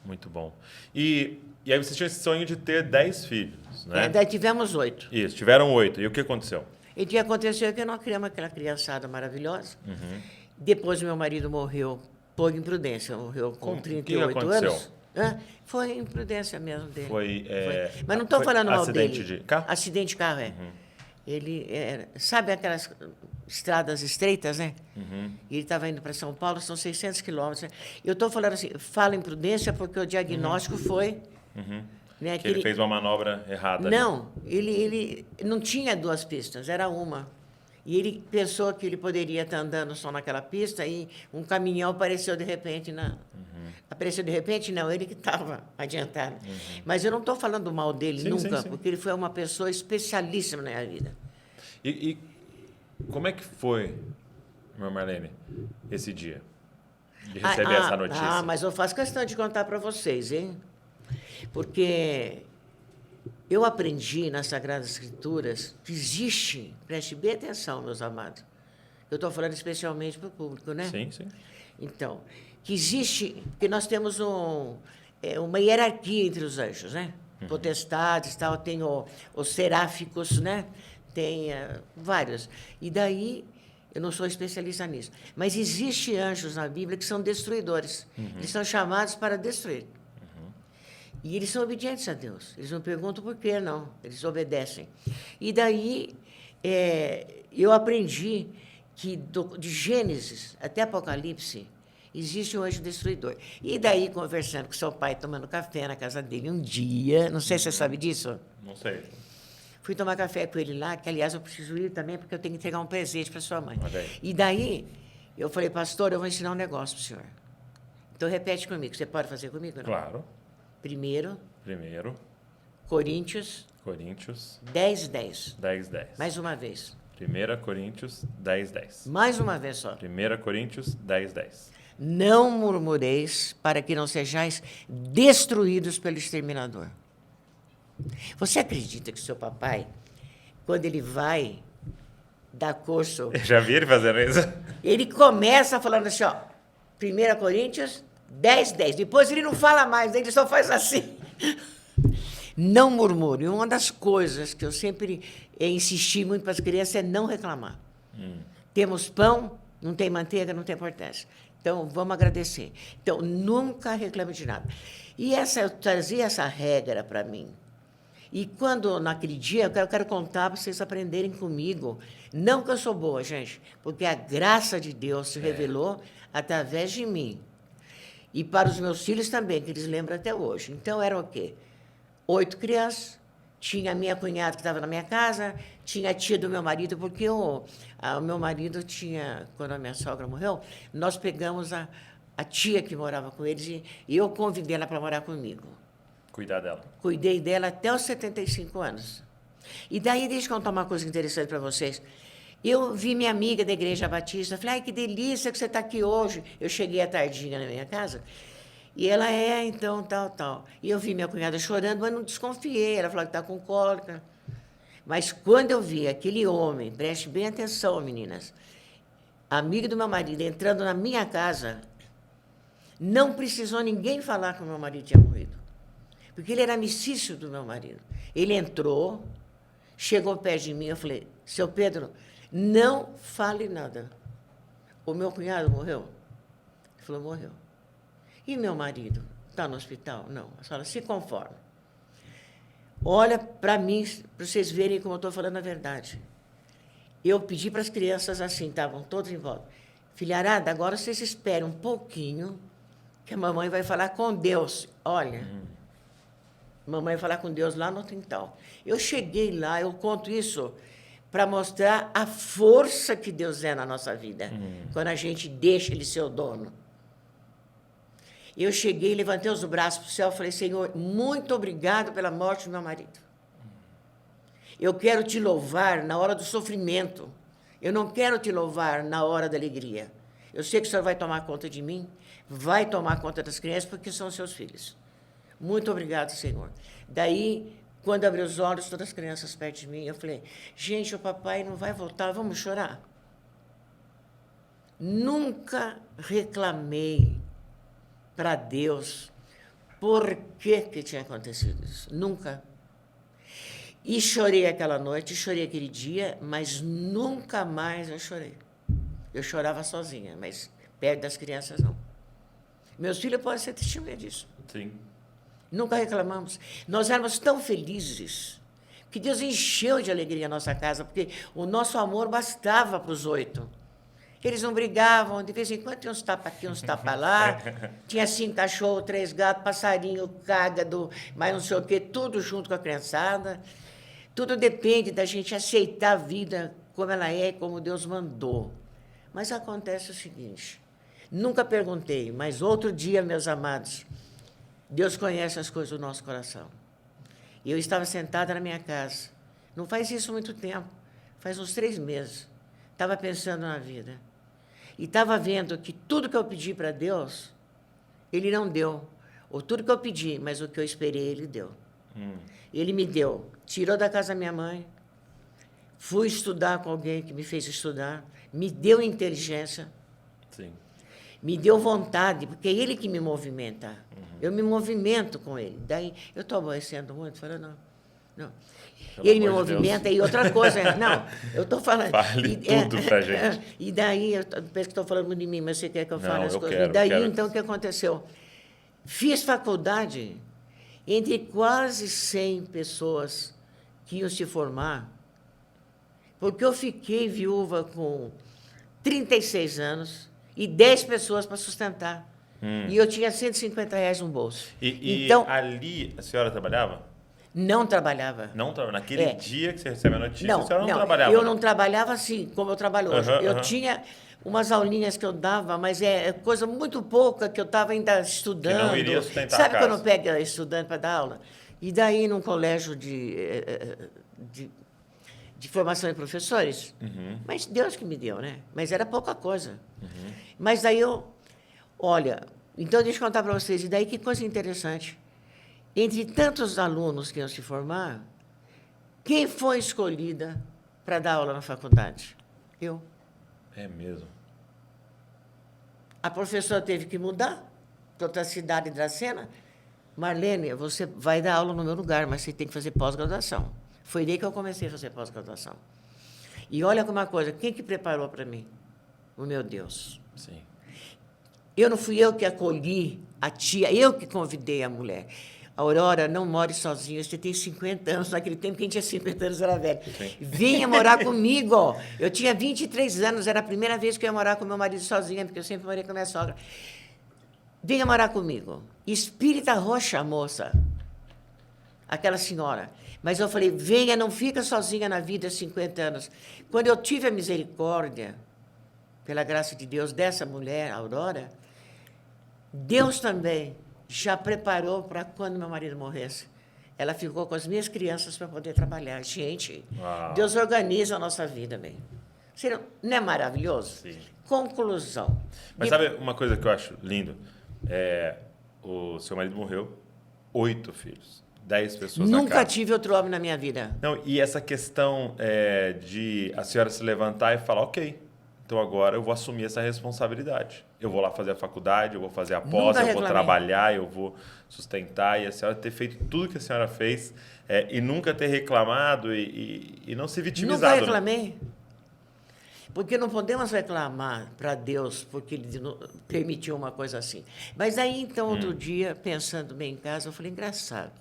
Muito bom. E aí vocês tinham esse sonho de ter 10 filhos, né? Daí tivemos 8. Isso, tiveram 8. E o que aconteceu? E o que aconteceu é que nós criamos aquela criançada maravilhosa. Depois meu marido morreu por imprudência, morreu com 38 anos. Foi imprudência mesmo dele. Foi. Mas não estou falando mal dele. Acidente de carro? Acidente de carro, Ele, sabe aquelas estradas estreitas, né? E ele estava indo para São Paulo, são 600 quilômetros. Eu estou falando assim, falo imprudência porque o diagnóstico foi... Né, que ele fez uma manobra errada. Não, ele não tinha 2 pistas, era uma. E ele pensou que ele poderia estar andando só naquela pista e um caminhão apareceu de repente na... Apareceu de repente? Não, ele que estava adiantado. Mas eu não estou falando mal dele nunca, porque ele foi uma pessoa especialíssima na minha vida. E como é que foi, irmã Marlene, esse dia de receber essa notícia? Mas eu faço questão de contar para vocês, hein? Porque eu aprendi nas Sagradas Escrituras que existe, preste bem atenção, meus amados, eu estou falando especialmente para o público, né? Sim, sim. Então, que existe, porque nós temos uma hierarquia entre os anjos, né? Potestades, tal, tem os seráficos, né? Tem vários. E daí, eu não sou especialista nisso, mas existem anjos na Bíblia que são destruidores. Eles são chamados para destruir. E eles são obedientes a Deus. Eles não perguntam por quê, não. Eles obedecem. E daí, eu aprendi que de Gênesis até Apocalipse, existe um anjo destruidor. E daí, conversando com seu pai, tomando café na casa dele, um dia, não sei se você sabe disso. Não sei. Fui tomar café com ele lá, que, aliás, eu preciso ir também, porque eu tenho que entregar um presente para sua mãe. E daí, eu falei, pastor, eu vou ensinar um negócio para o senhor. Então, repete comigo. Você pode fazer comigo? Não? Claro. Primeiro. Coríntios 10:10. 10:10. Mais uma vez. 1 Coríntios 10:10. Mais uma vez só. 1 Coríntios 10:10. Não murmureis para que não sejais destruídos pelo exterminador. Você acredita que seu papai, quando ele vai dar curso... Eu já vi ele fazendo isso. Ele começa falando assim, 1 Coríntios 10:10. Depois ele não fala mais, ele só faz assim. Não murmure. Uma das coisas que eu sempre insisti muito para as crianças é não reclamar. Temos pão, não tem manteiga, não tem importância. Então, vamos agradecer. Então, nunca reclame de nada. E eu trazia essa regra para mim. E quando, naquele dia, eu quero contar para vocês aprenderem comigo. Não que eu sou boa, gente, porque a graça de Deus se revelou através de mim. E para os meus filhos também, que eles lembram até hoje. Então, eram o quê? 8 crianças. Tinha a minha cunhada que estava na minha casa, tinha a tia do meu marido, porque o meu marido tinha, quando a minha sogra morreu, nós pegamos a tia que morava com eles e eu convidei ela para morar comigo. Cuidar dela. Cuidei dela até os 75 anos. E daí, deixa eu contar uma coisa interessante para vocês. Eu vi minha amiga da Igreja Batista, falei, ai, que delícia que você está aqui hoje. Eu cheguei à tardinha na minha casa, e ela então, tal. E eu vi minha cunhada chorando, mas não desconfiei. Ela falou que está com cólica. Mas quando eu vi aquele homem, preste bem atenção, meninas, amigo do meu marido, entrando na minha casa, não precisou ninguém falar que o meu marido tinha morrido. Porque ele era amicício do meu marido. Ele entrou, chegou perto de mim, eu falei, seu Pedro, não fale nada. O meu cunhado morreu? Ele falou, morreu. E meu marido? Está no hospital? Não. A senhora se conforma. Olha para mim, para vocês verem como eu estou falando a verdade. Eu pedi para as crianças assim, estavam todos em volta. Filharada, agora vocês esperem um pouquinho, que a mamãe vai falar com Deus. Olha, mamãe vai falar com Deus lá no quintal. Eu cheguei lá, eu conto isso para mostrar a força que Deus é na nossa vida, quando a gente deixa Ele ser o dono. Eu cheguei, levantei os braços para o céu e falei, Senhor, muito obrigado pela morte do meu marido. Eu quero te louvar na hora do sofrimento. Eu não quero te louvar na hora da alegria. Eu sei que o Senhor vai tomar conta de mim, vai tomar conta das crianças, porque são seus filhos. Muito obrigado, Senhor. Daí, quando abri os olhos, todas as crianças perto de mim, eu falei, gente, o papai não vai voltar, vamos chorar? Nunca reclamei para Deus por que tinha acontecido isso. Nunca. E chorei aquela noite, chorei aquele dia, mas nunca mais eu chorei. Eu chorava sozinha, mas perto das crianças não. Meus filhos podem ser testemunha disso. Sim. Nunca reclamamos. Nós éramos tão felizes que Deus encheu de alegria a nossa casa, porque o nosso amor bastava para os 8. Eles não brigavam, de vez em quando tinha uns tapas aqui, uns tapas lá. Tinha 5 cachorros, 3 gatos, passarinho, cágado, mas não sei o quê, tudo junto com a criançada. Tudo depende da gente aceitar a vida como ela é e como Deus mandou. Mas acontece o seguinte, nunca perguntei, mas outro dia, meus amados, Deus conhece as coisas do nosso coração. E eu estava sentada na minha casa. Não faz isso muito tempo, faz uns 3 meses. Estava pensando na vida. E estava vendo que tudo que eu pedi para Deus, Ele não deu. Ou tudo que eu pedi, mas o que eu esperei, Ele deu. Ele me deu. Tirou da casa da minha mãe, fui estudar com alguém que me fez estudar, me deu inteligência, Sim. me deu vontade, porque é Ele que me movimenta. Eu me movimento com Ele. Daí, eu estou aborrecendo muito, falando, não. Pelo Ele me amor de movimenta, Deus. e outra coisa, não, eu estou falando... Fale tudo pra gente. E daí, eu penso que estou falando muito de mim, mas você quer que eu fale Não, as eu coisas? quero, E daí, eu quero. então, o que aconteceu? Fiz faculdade entre quase 100 pessoas que iam se formar, porque eu fiquei viúva com 36 anos e 10 pessoas para sustentar. E eu tinha R$150 no bolso. E Então, ali a senhora trabalhava? não trabalhava. Não trabalhava. Naquele É. dia que você recebe a notícia, a Não, senhora não não, trabalhava? eu né? não trabalhava assim, como eu trabalho hoje. Aham, Eu aham. tinha umas aulinhas que eu dava, mas é coisa muito pouca que eu estava ainda estudando. Que não iria sustentar Sabe a quando casa. pega estudante para dar aula? E daí, num colégio de formação de professores, mas Deus que me deu, né? Mas era pouca coisa. Mas daí olha, então deixa eu contar para vocês, e daí que coisa interessante. Entre tantos alunos que iam se formar, quem foi escolhida para dar aula na faculdade? Eu. É mesmo. A professora teve que mudar para outra cidade de Dracena. Marlene, você vai dar aula no meu lugar, mas você tem que fazer pós-graduação. Foi daí que eu comecei a fazer pós-graduação. E olha como uma coisa, quem que preparou para mim? O meu Deus. Sim. Não fui eu que acolhi a tia, eu que convidei a mulher. Aurora, não more sozinha, você tem 50 anos, naquele tempo quem tinha 50 anos era velho. Venha morar comigo. Eu tinha 23 anos, era a primeira vez que eu ia morar com meu marido sozinha, porque eu sempre morei com a minha sogra. Venha morar comigo. Espírita roxa, moça. Aquela senhora. Mas eu falei, venha, não fica sozinha na vida há 50 anos. Quando eu tive a misericórdia, pela graça de Deus, dessa mulher, Aurora, Deus também já preparou para quando meu marido morresse. Ela ficou com as minhas crianças para poder trabalhar. Gente, Uau. Deus organiza a nossa vida, bem. Não é maravilhoso? Sim. Conclusão. Mas sabe uma coisa que eu acho lindo? O seu marido morreu, 8 filhos, 10 pessoas na Nunca casa. tive outro homem na minha vida. Não, e essa questão de a senhora se levantar e falar, ok, então agora eu vou assumir essa responsabilidade. Eu vou lá fazer a faculdade, eu vou fazer a pós, eu vou trabalhar, eu vou sustentar. E a senhora ter feito tudo que a senhora fez e nunca ter reclamado e não se vitimizado. Nunca reclamei. Porque não podemos reclamar para Deus porque Ele permitiu uma coisa assim. Mas aí, então, outro dia, pensando bem em casa, eu falei, engraçado.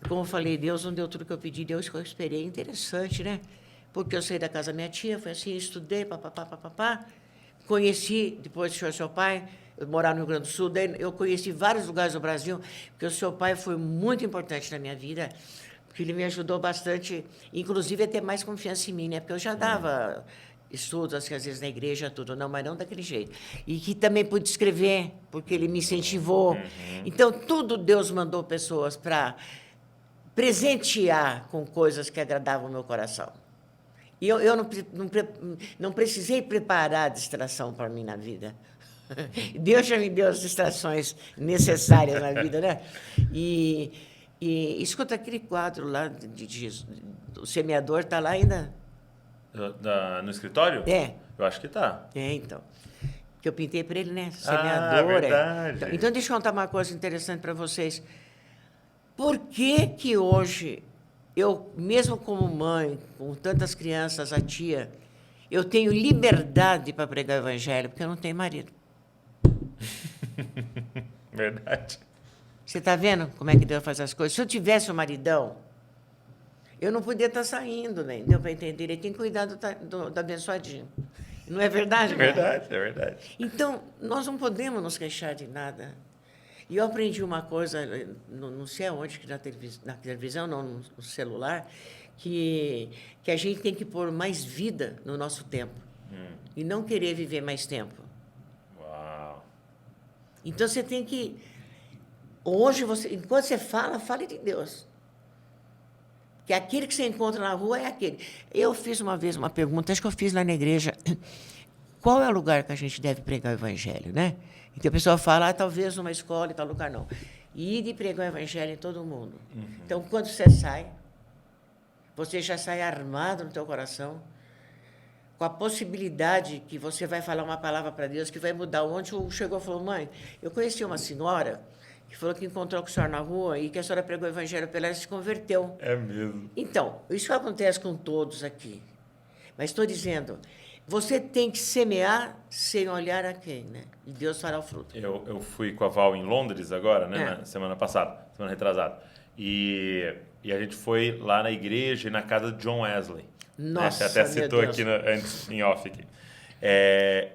Como eu falei, Deus não deu tudo que eu pedi, Deus que eu esperei. Interessante, né? Porque eu saí da casa da minha tia, fui assim, estudei, papapá. Conheci, depois do seu pai, eu morava no Rio Grande do Sul, daí eu conheci vários lugares do Brasil, porque o seu pai foi muito importante na minha vida, porque ele me ajudou bastante, inclusive a ter mais confiança em mim, né? Porque eu já dava estudos, assim, às vezes na igreja, tudo, não, mas não daquele jeito. E que também pude escrever, porque ele me incentivou. Então, tudo Deus mandou pessoas para presentear com coisas que agradavam o meu coração. E eu não precisei preparar a distração para mim na vida. Deus já me deu as distrações necessárias na vida, né? E escuta, aquele quadro lá do semeador, está lá ainda? No escritório? É. Eu acho que está. Então. Que eu pintei para ele, né? Semeador. Verdade. Então, deixa eu contar uma coisa interessante para vocês. Por que hoje... Eu, mesmo como mãe, com tantas crianças, a tia, eu tenho liberdade para pregar o evangelho, porque eu não tenho marido. Verdade. Você está vendo como é que Deus faz as coisas? Se eu tivesse um maridão, eu não podia estar saindo, nem deu para entender. Ele tem que cuidar do abençoadinho. Não é verdade? É verdade, é verdade. Então, nós não podemos nos queixar de nada. E eu aprendi uma coisa, não sei aonde, na televisão, não, no celular, que a gente tem que pôr mais vida no nosso tempo. E não querer viver mais tempo. Uau. Então, você tem que... Hoje, enquanto você fala, fale de Deus. Que aquele que você encontra na rua é aquele. Eu fiz uma vez uma pergunta, acho que eu fiz lá na igreja. Qual é o lugar que a gente deve pregar o evangelho, né? E que a pessoa fala, talvez numa escola e tal lugar, não. E de pregar o evangelho em todo mundo. Então, quando você sai, você já sai armado no teu coração, com a possibilidade que você vai falar uma palavra para Deus que vai mudar. Ontem chegou e falou, mãe, eu conheci uma senhora que falou que encontrou com a senhora na rua e que a senhora pregou o evangelho para ela e se converteu. É mesmo. Então, isso acontece com todos aqui. Mas estou dizendo... Você tem que semear sem olhar a quem, né? E Deus fará o fruto. Eu fui com a Val em Londres agora, né? Na semana passada, semana retrasada. E a gente foi lá na igreja e na casa de John Wesley. Nossa, né? Você até citou aqui antes, em off. Aqui.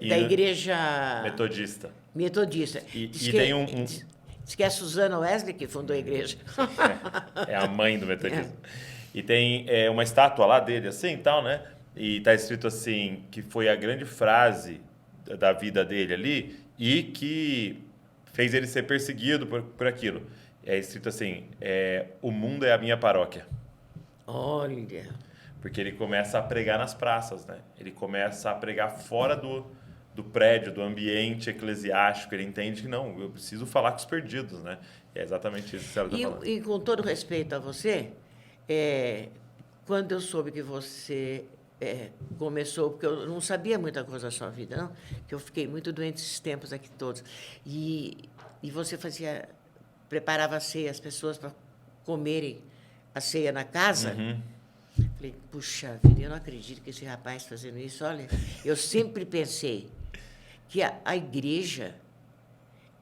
Da igreja... Metodista. Metodista. E tem Diz que é a Susana Wesley que fundou a igreja. É a mãe do metodismo. E tem uma estátua lá dele, assim, e tal, né? E está escrito assim, que foi a grande frase da vida dele ali e que fez ele ser perseguido por aquilo. É escrito assim, o mundo é a minha paróquia. Olha... Porque ele começa a pregar nas praças, né? Ele começa a pregar fora do prédio, do ambiente eclesiástico. Ele entende que não, eu preciso falar com os perdidos, né? É exatamente isso que ela está falando. E com todo respeito a você, quando eu soube que você... começou, porque eu não sabia muita coisa da sua vida, não, que eu fiquei muito doente esses tempos aqui todos. E você preparava a ceia, as pessoas para comerem a ceia na casa. Falei, puxa vida, eu não acredito que esse rapaz fazendo isso. Olha, eu sempre pensei que a igreja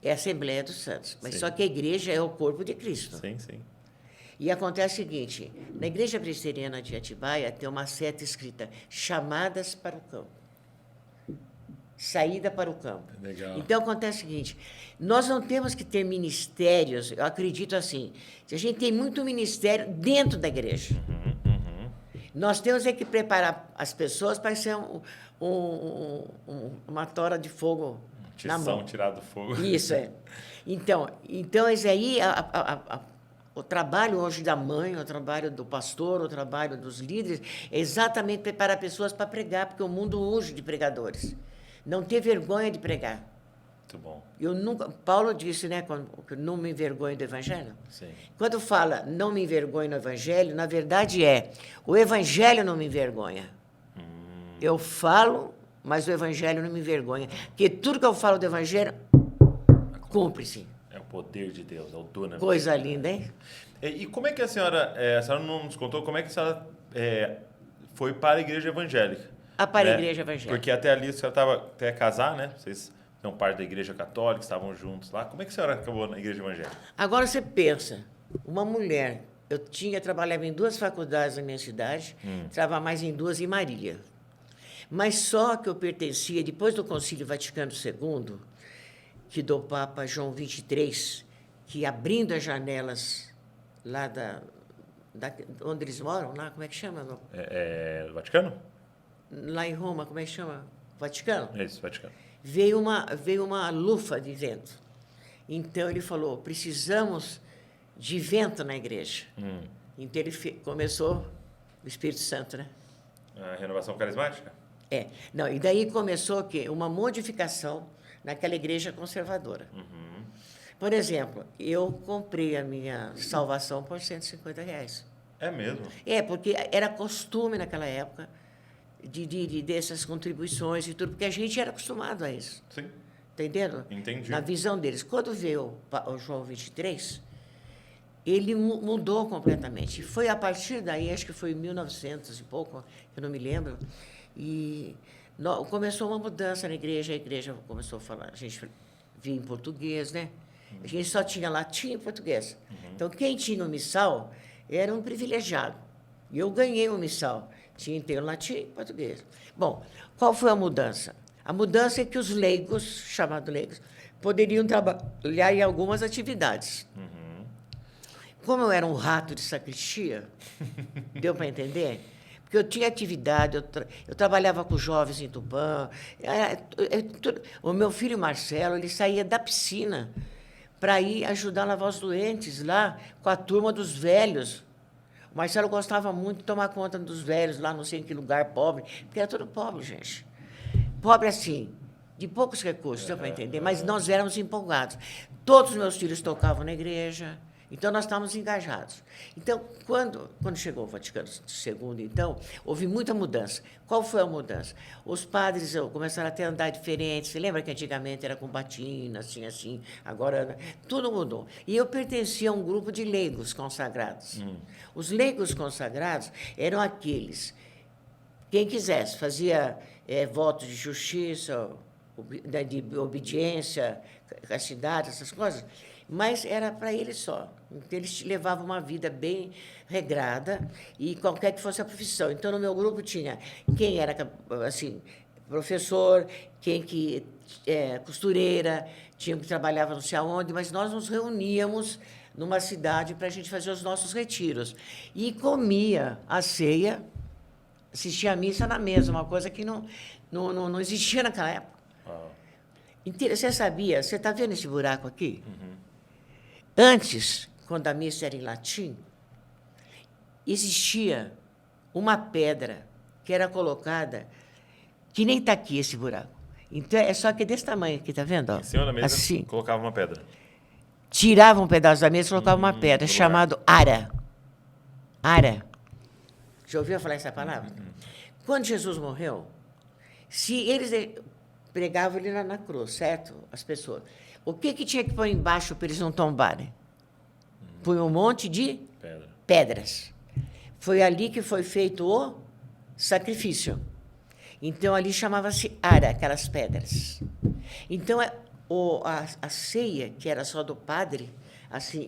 É a Assembleia dos Santos. Mas Sim. só que a igreja é o corpo de Cristo. Sim, sim. E acontece o seguinte, na igreja presbiteriana de Atibaia tem uma seta escrita, chamadas para o campo. Saída para o campo. Legal. Então, acontece o seguinte, nós não temos que ter ministérios, eu acredito assim, a gente tem muito ministério dentro da igreja. Nós temos é que preparar as pessoas para ser uma tora de fogo na mão. Tição tirado do fogo. Isso, é. Então esse aí, o trabalho hoje da mãe, o trabalho do pastor, o trabalho dos líderes, é exatamente preparar pessoas para pregar, porque o mundo urge de pregadores. Não ter vergonha de pregar. Muito bom. Paulo disse, né, que não me envergonho do evangelho. Sim. Quando fala não me envergonho no evangelho, na verdade o evangelho não me envergonha. Eu falo, mas o evangelho não me envergonha. Porque tudo que eu falo do evangelho, cumpre-se. É o poder de Deus, é o dona. Coisa linda, hein? E como é que a senhora não nos contou, como é que a senhora foi para a igreja evangélica? Para a igreja evangélica. Porque até ali a senhora estava até casar, né? Vocês são parte da igreja católica, estavam juntos lá. Como é que a senhora acabou na igreja evangélica? Agora você pensa, uma mulher, trabalhava em 2 faculdades na minha cidade, trabalhava mais em 2 em Marília. Mas só que eu pertencia, depois do Concílio Vaticano II, que do Papa João XXIII, que abrindo as janelas lá onde eles moram, lá, como é que chama? Vaticano? Lá em Roma, como é que chama? Vaticano? É isso, Vaticano. Veio uma lufa de vento. Então, ele falou, precisamos de vento na igreja. Então, ele começou o Espírito Santo, né? A renovação carismática? Não, e daí começou o quê? Uma modificação naquela igreja conservadora. Por exemplo, eu comprei a minha salvação por R$150. É mesmo? Porque era costume naquela época dessas contribuições e tudo, porque a gente era acostumado a isso. Sim. Entendendo? Entendi. Na visão deles. Quando veio o João 23, ele mudou completamente. Foi a partir daí, acho que foi em 1900 e pouco, eu não me lembro, e começou uma mudança na igreja, a igreja começou a falar, a gente via em português, né? A gente só tinha latim e português. Então, quem tinha o missal era um privilegiado. E eu ganhei o missal. Tinha inteiro latim e português. Bom, qual foi a mudança? A mudança é que os leigos, chamados leigos, poderiam trabalhar em algumas atividades. Como eu era um rato de sacristia, deu para entender? Porque eu tinha atividade, eu trabalhava com jovens em Tupã. O meu filho Marcelo, ele saía da piscina para ir ajudar a lavar os doentes lá com a turma dos velhos. O Marcelo gostava muito de tomar conta dos velhos lá, não sei em que lugar, pobre, porque era todo pobre, gente. Pobre assim, de poucos recursos, deu para entender, mas nós éramos empolgados. Todos os meus filhos tocavam na igreja, então nós estávamos engajados. Então, quando chegou o Vaticano II, então, houve muita mudança. Qual foi a mudança? Os padres começaram a ter andar diferente. Você lembra que antigamente era com batina, assim, agora tudo mudou. E eu pertencia a um grupo de leigos consagrados. Os leigos consagrados eram aqueles, quem quisesse, fazia votos de justiça, de obediência, castidade, essas coisas, mas era para eles só. Então, eles levavam uma vida bem regrada e qualquer que fosse a profissão. Então, no meu grupo tinha quem era, assim, professor, quem que costureira, tinha que trabalhava não sei aonde, mas nós nos reuníamos numa cidade para a gente fazer os nossos retiros. E comia a ceia, assistia a missa na mesa, uma coisa que não existia naquela época. Você sabia, você está vendo esse buraco aqui? Antes, quando a missa era em latim, existia uma pedra que era colocada, que nem está aqui esse buraco. Então, é só que desse tamanho aqui, está vendo? Em cima da mesa, assim, colocava uma pedra. Tirava um pedaço da mesa e colocava uma pedra, chamado ara. Ara. Já ouviu falar essa palavra? Quando Jesus morreu, se eles pregavam ele na cruz, certo? As pessoas. O que tinha que pôr embaixo para eles não tombarem? Põe um monte de pedras. Foi ali que foi feito o sacrifício. Então, ali chamava-se ara, aquelas pedras. Então, A ceia, que era só do padre, assim,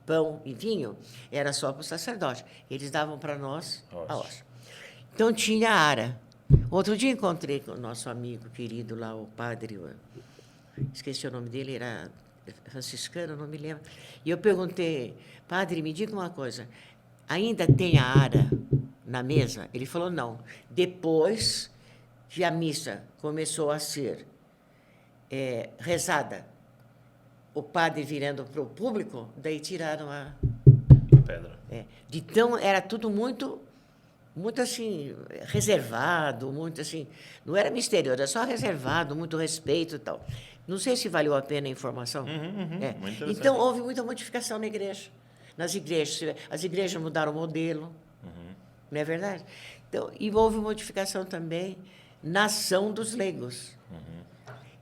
pão e vinho, era só para o sacerdote. Eles davam para nós a hóstia. Então, tinha a ara. Outro dia encontrei com o nosso amigo querido lá, o padre, esqueci o nome dele, era franciscano, não me lembro. E eu perguntei, padre, me diga uma coisa, ainda tem a ara na mesa? Ele falou, não. Depois que a missa começou a ser rezada, o padre virando para o público, daí tiraram a pedra. Então, era tudo muito assim, reservado, muito assim, não era misterioso, era só reservado, muito respeito e tal. Não sei se valeu a pena a informação. Muito então, houve muita modificação na igreja. Nas igrejas, as igrejas mudaram o modelo, não é verdade? Então, e houve modificação também na ação dos leigos.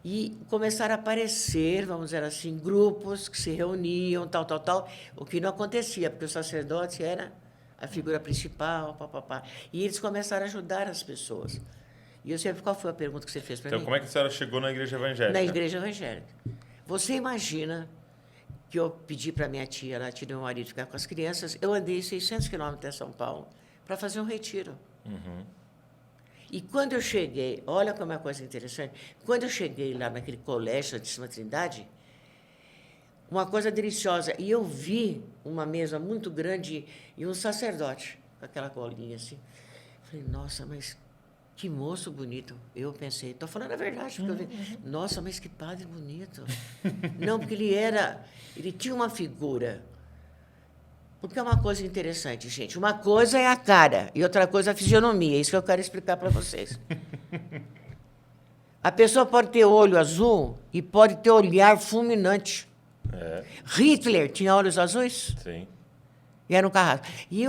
E começaram a aparecer, vamos dizer assim, grupos que se reuniam, tal, o que não acontecia, porque o sacerdote era a figura principal, papapá. E eles começaram a ajudar as pessoas. E eu sempre, qual foi a pergunta que você fez para mim? Então, como é que a senhora chegou na igreja evangélica? Na igreja evangélica. Você imagina que eu pedi para minha tia, lá, tia do meu marido, ficar com as crianças, eu andei 600 quilômetros até São Paulo para fazer um retiro. E quando eu cheguei, olha como é uma coisa interessante, quando eu cheguei lá naquele colégio de Santíssima Trindade, uma coisa deliciosa, e eu vi uma mesa muito grande e um sacerdote com aquela colinha assim. Falei, nossa, mas que moço bonito. Eu pensei, estou falando a verdade, porque eu vi, nossa, mas que padre bonito. Não, porque ele tinha uma figura. Porque é uma coisa interessante, gente. Uma coisa é a cara e outra coisa é a fisionomia. É isso que eu quero explicar para vocês. A pessoa pode ter olho azul e pode ter olhar fulminante. Hitler tinha olhos azuis? Sim. E era um carrasco. E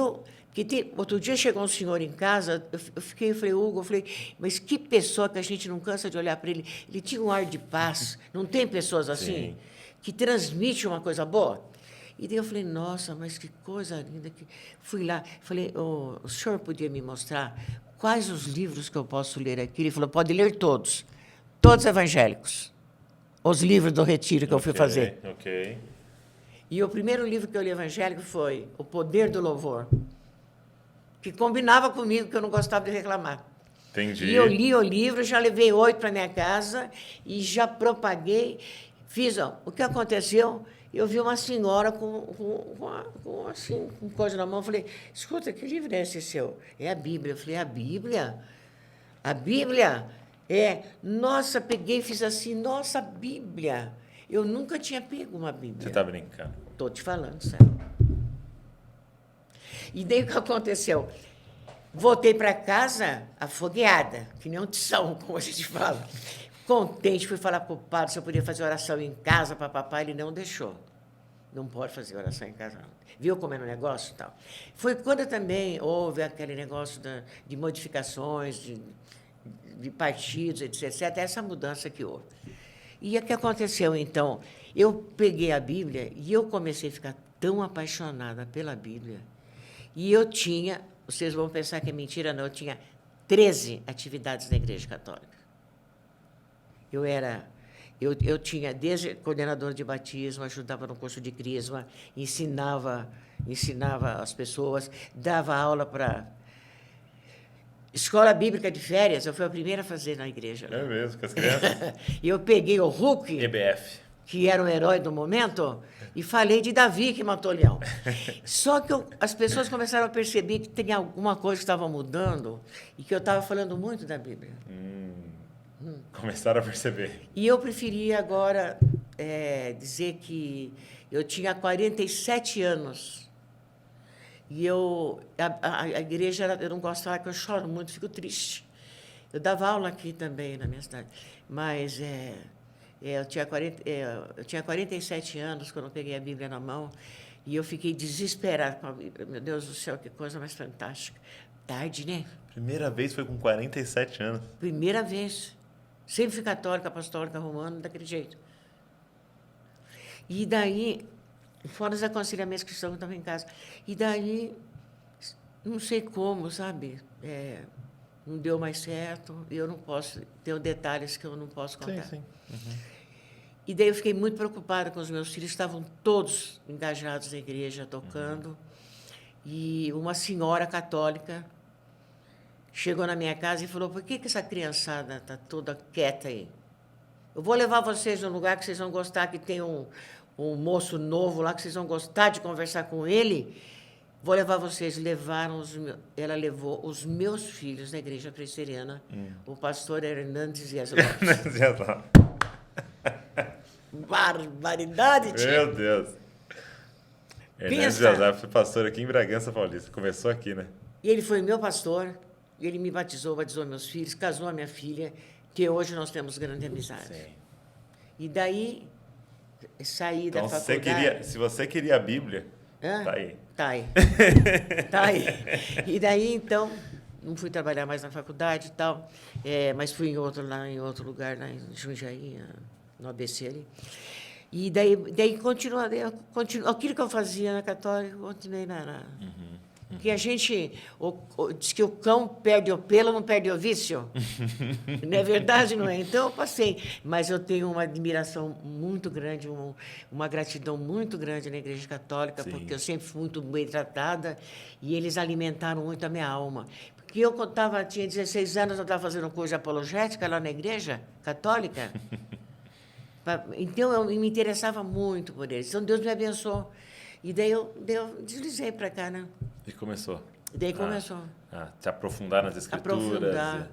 outro dia chegou um senhor em casa, eu falei, Hugo, mas que pessoa que a gente não cansa de olhar para ele. Ele tinha um ar de paz. Não tem pessoas assim? Sim. Que transmitem uma coisa boa? E daí eu falei, nossa, mas que coisa linda. Fui lá, falei, o senhor podia me mostrar quais os livros que eu posso ler aqui? Ele falou, pode ler todos evangélicos. Os livros do retiro que eu fui fazer. Ok. E o primeiro livro que eu li evangélico foi O Poder do Louvor, que combinava comigo, que eu não gostava de reclamar. Entendi. E eu li o livro, já levei 8 para minha casa e já propaguei. Fiz, o que aconteceu? Eu vi uma senhora com coisa na mão. Falei, escuta, que livro é esse seu? É a Bíblia. Eu falei, a Bíblia? A Bíblia? Nossa, peguei e fiz assim, nossa, a Bíblia. Eu nunca tinha pego uma Bíblia. Você está brincando? Estou te falando, sério. E daí o que aconteceu? Voltei para casa afogueada, que nem um tição, como a gente fala. Contente, fui falar para o padre se eu podia fazer oração em casa para papai, ele não deixou. Não pode fazer oração em casa, não. Viu como é no negócio e tal? Foi quando também houve aquele negócio de modificações, de partidos, etc. Até essa mudança que houve. E o que aconteceu, então? Eu peguei a Bíblia e eu comecei a ficar tão apaixonada pela Bíblia. E eu tinha, vocês vão pensar que é mentira, não, eu tinha 13 atividades na Igreja Católica. Eu tinha, desde coordenadora de batismo, ajudava no curso de crisma, ensinava as pessoas, dava aula para escola bíblica de férias, eu fui a primeira a fazer na igreja. É mesmo, com as crianças? E eu peguei o Hulk, EBF. que era o herói do momento, e falei de Davi que matou o leão. Só que as pessoas começaram a perceber que tem alguma coisa que estava mudando e que eu estava falando muito da Bíblia. Começaram a perceber. E eu preferia agora dizer que eu tinha 47 anos. E a igreja, eu não gosto de falar que eu choro muito, fico triste. Eu dava aula aqui também, na minha cidade. Mas eu tinha 47 anos quando eu peguei a Bíblia na mão. E eu fiquei desesperada com a Bíblia. Meu Deus do céu, que coisa mais fantástica. Tarde, né? Primeira vez foi com 47 anos. Primeira vez. Sempre fui católica, apostólica, romana, daquele jeito. E daí, fora os aconselhamentos cristãos que estavam em casa. E daí, não sei como, sabe? não deu mais certo, e eu não posso, tenho detalhes que eu não posso contar. Sim. E daí eu fiquei muito preocupada com os meus filhos, estavam todos engajados na igreja, tocando. E uma senhora católica chegou na minha casa e falou, por que essa criançada está toda quieta aí? Eu vou levar vocês num lugar que vocês vão gostar, que tem um moço novo lá, que vocês vão gostar de conversar com ele. Vou levar vocês. Ela levou os meus filhos na igreja presbiteriana, o pastor Hernandes Dias Lopes. Barbaridade, tio. Meu Deus. Hernandes Dias Lopes, pastor aqui em Bragança Paulista. Começou aqui, né? E ele foi meu pastor, e ele me batizou meus filhos, casou a minha filha, que hoje nós temos grande amizade. Sim. E daí, saí da Se faculdade... se você queria a Bíblia, tá aí. Tá aí. Tá aí. E daí, então, não fui trabalhar mais na faculdade e tal, mas fui em outro lugar, lá em Jundiaí, no ABC ali. E daí continua, aquilo que eu fazia na Católica, eu continuei na Porque a gente diz que o cão perde o pelo, não perde o vício. Não é verdade, não é? Então, eu passei. Mas eu tenho uma admiração muito grande, uma gratidão muito grande na Igreja Católica, Sim. porque eu sempre fui muito bem tratada e eles alimentaram muito a minha alma. Porque tinha 16 anos, eu estava fazendo um curso de apologética lá na Igreja Católica. Então, eu me interessava muito por eles. Então, Deus me abençoou. E daí eu deslizei para cá, né? E começou. Daí começou. Se aprofundar nas escrituras. Aprofundar.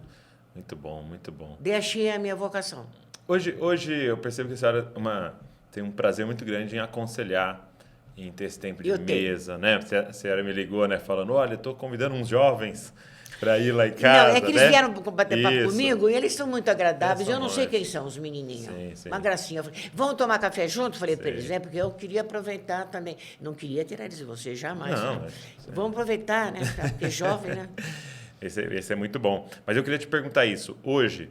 Muito bom, muito bom. Daí achei a minha vocação. Hoje eu percebo que a senhora tem um prazer muito grande em aconselhar, em ter esse tempo de mesa, né? A senhora me ligou, né, falando, olha, estou convidando uns jovens para ir lá em casa. Não, é que eles vieram bater papo Isso. comigo e eles são muito agradáveis. Eles Eu não são sei ótimos. quem são os menininhos. Sim. Uma gracinha. Eu falei, vamos tomar café junto? Falei para Sim. eles, porque eu queria aproveitar também. Não queria tirar eles de você, jamais. Não, né? mas- Vamos aproveitar, né? Porque é jovem, né? Esse é muito bom. Mas eu queria te perguntar isso. Hoje,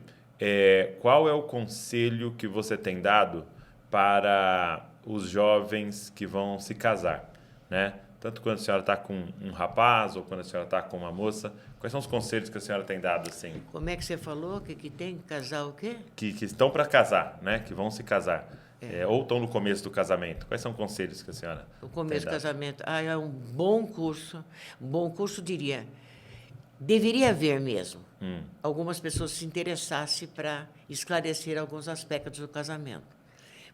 qual é o conselho que você tem dado para os jovens que vão se casar, né? Tanto quando a senhora está com um rapaz ou quando a senhora está com uma moça. Quais são os conselhos que a senhora tem dado, assim? Como é que você falou? Que tem que casar o quê? Que estão para casar, né? Que vão se casar. Ou estão no começo do casamento. Quais são os conselhos que a senhora O começo do tem dado? casamento. É um bom curso. Um bom curso, diria. Deveria haver mesmo. Algumas pessoas se interessassem para esclarecer alguns aspectos do casamento.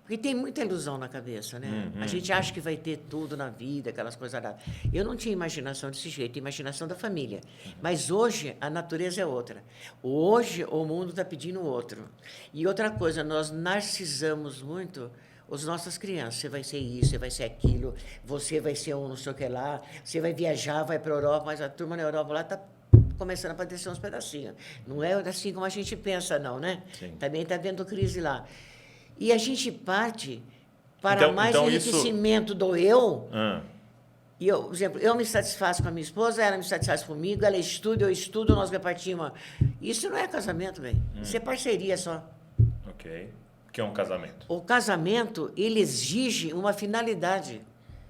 Porque tem muita ilusão na cabeça, né? A gente acha que vai ter tudo na vida, aquelas coisas lá. Eu não tinha imaginação desse jeito, imaginação da família. Mas hoje a natureza é outra. Hoje o mundo está pedindo outro. E outra coisa, nós narcisamos muito as nossas crianças. Você vai ser isso, você vai ser aquilo, você vai ser um não sei o que lá, você vai viajar, vai para a Europa, mas a turma na Europa lá está começando a padecer uns pedacinhos. Não é assim como a gente pensa, não, né? Sim. Também está vendo crise lá. E a gente parte para mais enriquecimento do eu. E eu, por exemplo, eu me satisfaço com a minha esposa, ela me satisfaz comigo, ela estuda, eu estudo, nós repartimos. Isso não é casamento, velho. Isso é parceria só. Ok. O que é um casamento? O casamento, ele exige uma finalidade.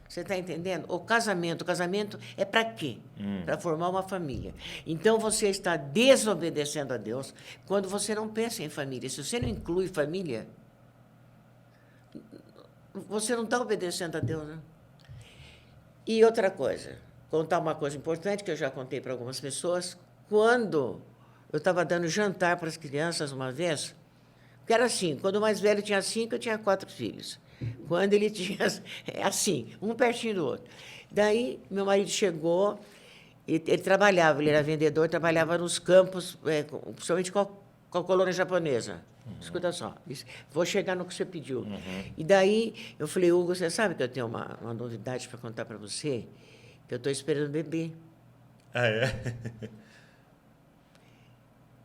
Você está entendendo? O casamento é para quê? Para formar uma família. Então, você está desobedecendo a Deus quando você não pensa em família. Se você não inclui família, você não está obedecendo a Deus, né? E outra coisa, contar uma coisa importante que eu já contei para algumas pessoas. Quando eu estava dando jantar para as crianças uma vez, que era assim, quando o mais velho tinha 5, eu tinha 4 filhos. Quando ele tinha, assim, um pertinho do outro. Daí, meu marido chegou, ele trabalhava, ele era vendedor, trabalhava nos campos, principalmente com a colônia japonesa. Escuta só, vou chegar no que você pediu. E daí, eu falei, Hugo, você sabe que eu tenho uma novidade para contar para você? Que eu estou esperando bebê. Ah, é?